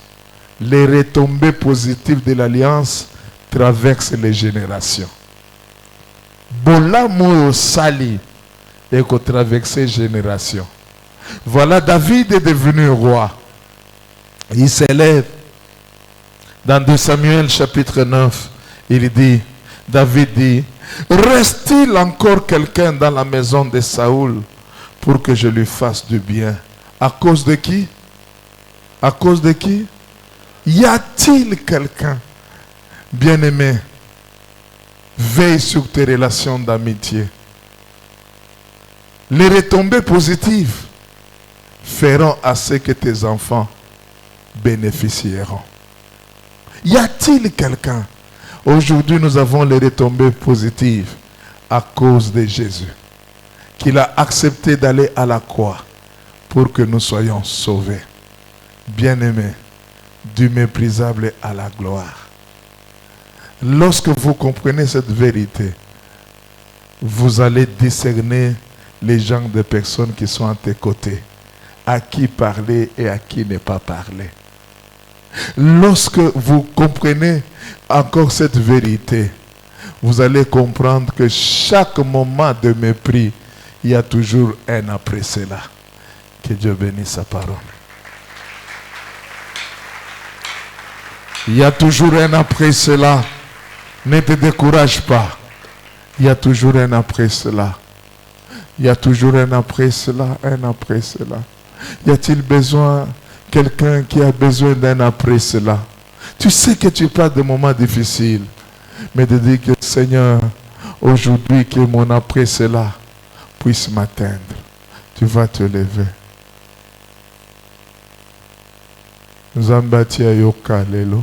les retombées positives de l'alliance traversent les générations. Bolamu sali et qu'on traverse les générations. Voilà, David est devenu roi. Il s'élève. Dans 2 Samuel chapitre 9, il dit, David dit, reste-t-il encore quelqu'un dans la maison de Saoul pour que je lui fasse du bien? À cause de qui? À cause de qui? Y a-t-il quelqu'un? Bien-aimé, veille sur tes relations d'amitié. Les retombées positives feront à ce que tes enfants bénéficieront. Y a-t-il quelqu'un? Aujourd'hui, nous avons les retombées positives à cause de Jésus, qu'il a accepté d'aller à la croix pour que nous soyons sauvés. Bien-aimés, du méprisable à la gloire. Lorsque vous comprenez cette vérité, vous allez discerner les genres de personnes qui sont à tes côtés, à qui parler et à qui ne pas parler. Lorsque vous comprenez encore cette vérité, vous allez comprendre que chaque moment de mépris, il y a toujours un après cela. Que Dieu bénisse sa parole. Il y a toujours un après cela. Ne te décourage pas. Il y a toujours un après cela. Il y a toujours un après cela, un après cela. Y a-t-il besoin, quelqu'un qui a besoin d'un après cela? Tu sais que tu passes des moments difficiles, mais de dire que Seigneur, aujourd'hui que mon après cela puisse m'atteindre. Tu vas te lever. Nzambatia yoka lelo.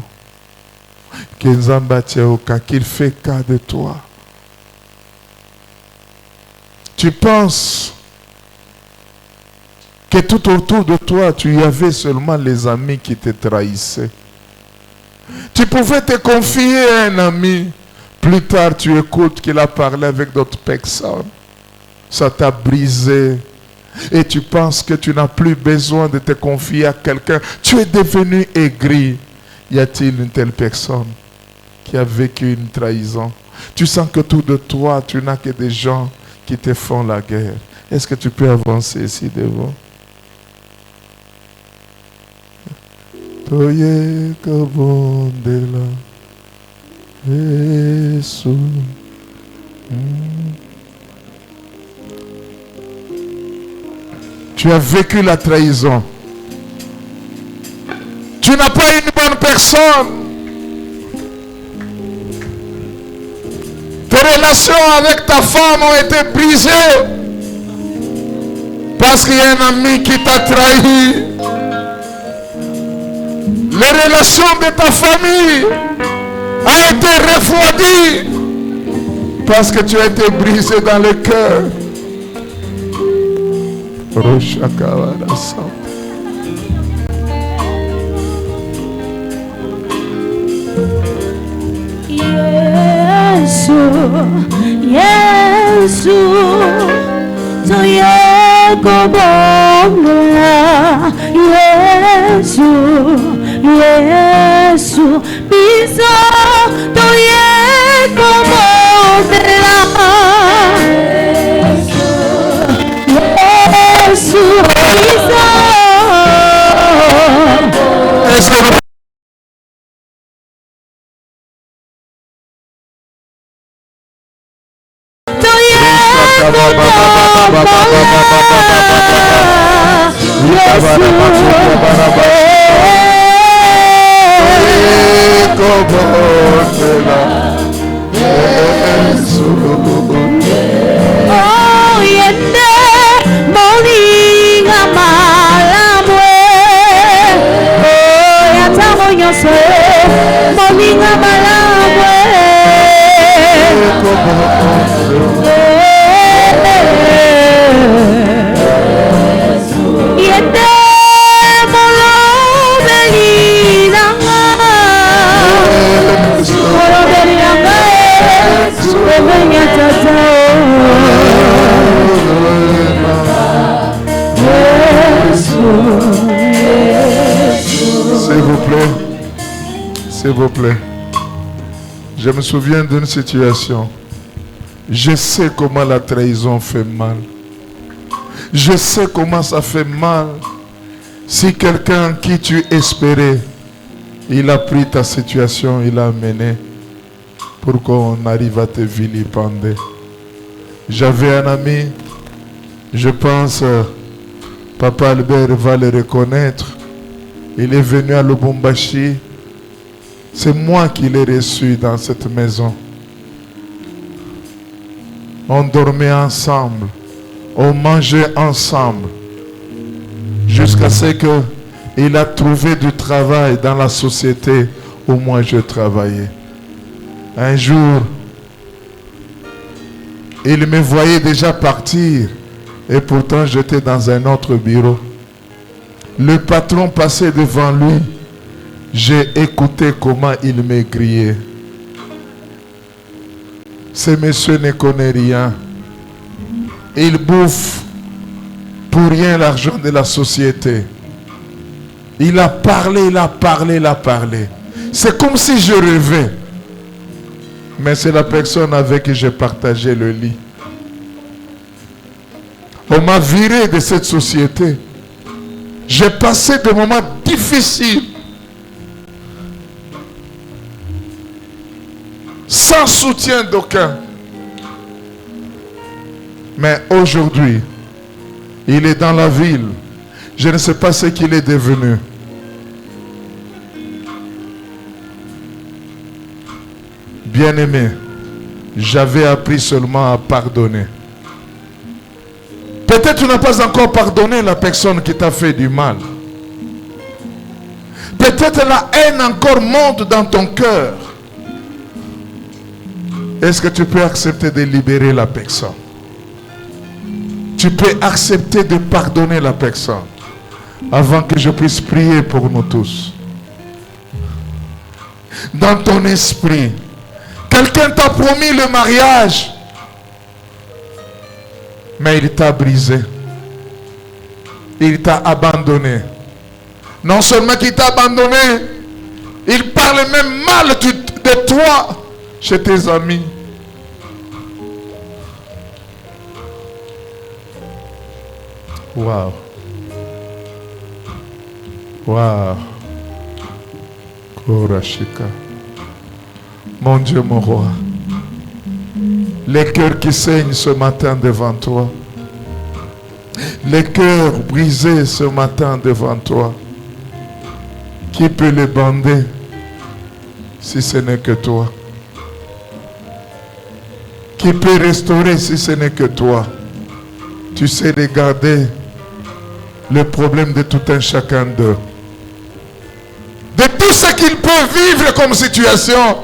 Que Nzambatia yoka, qu'il fait cas de toi. Tu penses que tout autour de toi, tu y avais seulement les amis qui te trahissaient. Tu pouvais te confier à un ami. Plus tard, tu écoutes qu'il a parlé avec d'autres personnes. Ça t'a brisé. Et tu penses que tu n'as plus besoin de te confier à quelqu'un. Tu es devenu aigri. Y a-t-il une telle personne qui a vécu une trahison? Tu sens que tout de toi, tu n'as que des gens qui te font la guerre. Est-ce que tu peux avancer ici devant? Toye kabondela Yesu. Tu as vécu la trahison. Tu n'as pas une bonne personne. Tes relations avec ta femme ont été brisées parce qu'il y a un ami qui t'a trahi. Les relations de ta famille ont été refroidies parce que tu as été brisé dans le cœur. Yesu, Yesu, biso toye como Yesu, biso. S'il vous plaît, je me souviens d'une situation. Je sais comment la trahison fait mal. Je sais comment ça fait mal si quelqu'un qui tu espérais, il a pris ta situation, il l'a amené pour qu'on arrive à te vilipender. J'avais un ami, je pense, Papa Albert va le reconnaître. Il est venu à Lubumbashi. C'est moi qui l'ai reçu dans cette maison. On dormait ensemble. On mangeait ensemble. Jusqu'à ce qu'il a trouvé du travail dans la société où moi je travaillais. Un jour, il me voyait déjà partir. Et pourtant j'étais dans un autre bureau. Le patron passait devant lui. J'ai écouté comment il me criait. Ce monsieur ne connaît rien. Il bouffe pour rien l'argent de la société. Il a parlé, il a parlé, il a parlé. C'est comme si je rêvais. Mais c'est la personne avec qui j'ai partagé le lit. On m'a viré de cette société. J'ai passé des moments difficiles. Sans soutien d'aucun. Mais aujourd'hui, il est dans la ville. Je ne sais pas ce qu'il est devenu. Bien-aimé, j'avais appris seulement à pardonner. Peut-être tu n'as pas encore pardonné la personne qui t'a fait du mal. Peut-être la haine encore monte dans ton cœur. Est-ce que tu peux accepter de libérer la personne? Tu peux accepter de pardonner la personne avant que je puisse prier pour nous tous. Dans ton esprit, quelqu'un t'a promis le mariage, mais il t'a brisé. Il t'a abandonné. Non seulement qu'il t'a abandonné, il parle même mal de toi chez tes amis. Waouh. Waouh. Korashika. Mon Dieu, mon roi. Les cœurs qui saignent ce matin devant toi. Les cœurs brisés ce matin devant toi. Qui peut les bander si ce n'est que toi? Qui peut restaurer si ce n'est que toi? Tu sais regarder le problème de tout un chacun d'eux. De tout ce qu'ils peuvent vivre comme situation,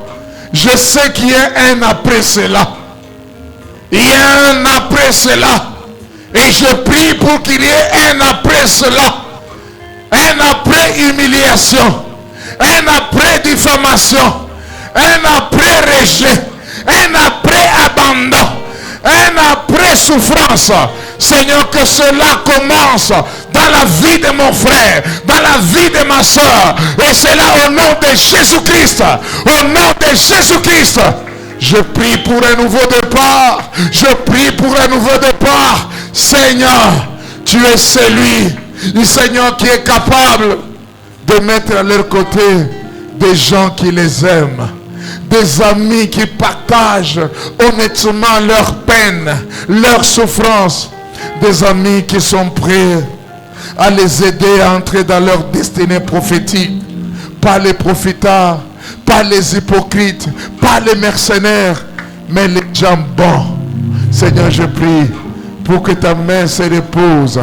je sais qu'il y a un après cela. Il y a un après cela. Et je prie pour qu'il y ait un après cela. Un après humiliation. Un après diffamation. Un après rejet. Un après abandon. Un après souffrance. Seigneur, que cela commence dans la vie de mon frère, dans la vie de ma soeur. Et cela au nom de Jésus-Christ. Au nom de Jésus-Christ. Je prie pour un nouveau départ. Je prie pour un nouveau départ. Seigneur, tu es celui, le Seigneur, qui est capable de mettre à leur côté des gens qui les aiment. Des amis qui partagent honnêtement leur peine, leur souffrance. Des amis qui sont prêts à les aider à entrer dans leur destinée prophétique. Pas les profitards, pas les hypocrites, pas les mercenaires, mais les gens bons. Seigneur, je prie pour que ta main se repose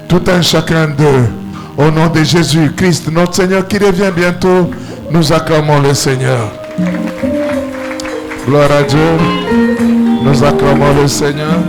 tout un chacun d'eux. Au nom de Jésus-Christ, notre Seigneur qui revient bientôt, nous acclamons le Seigneur. Gloire à Dieu. Nous acclamons le Seigneur.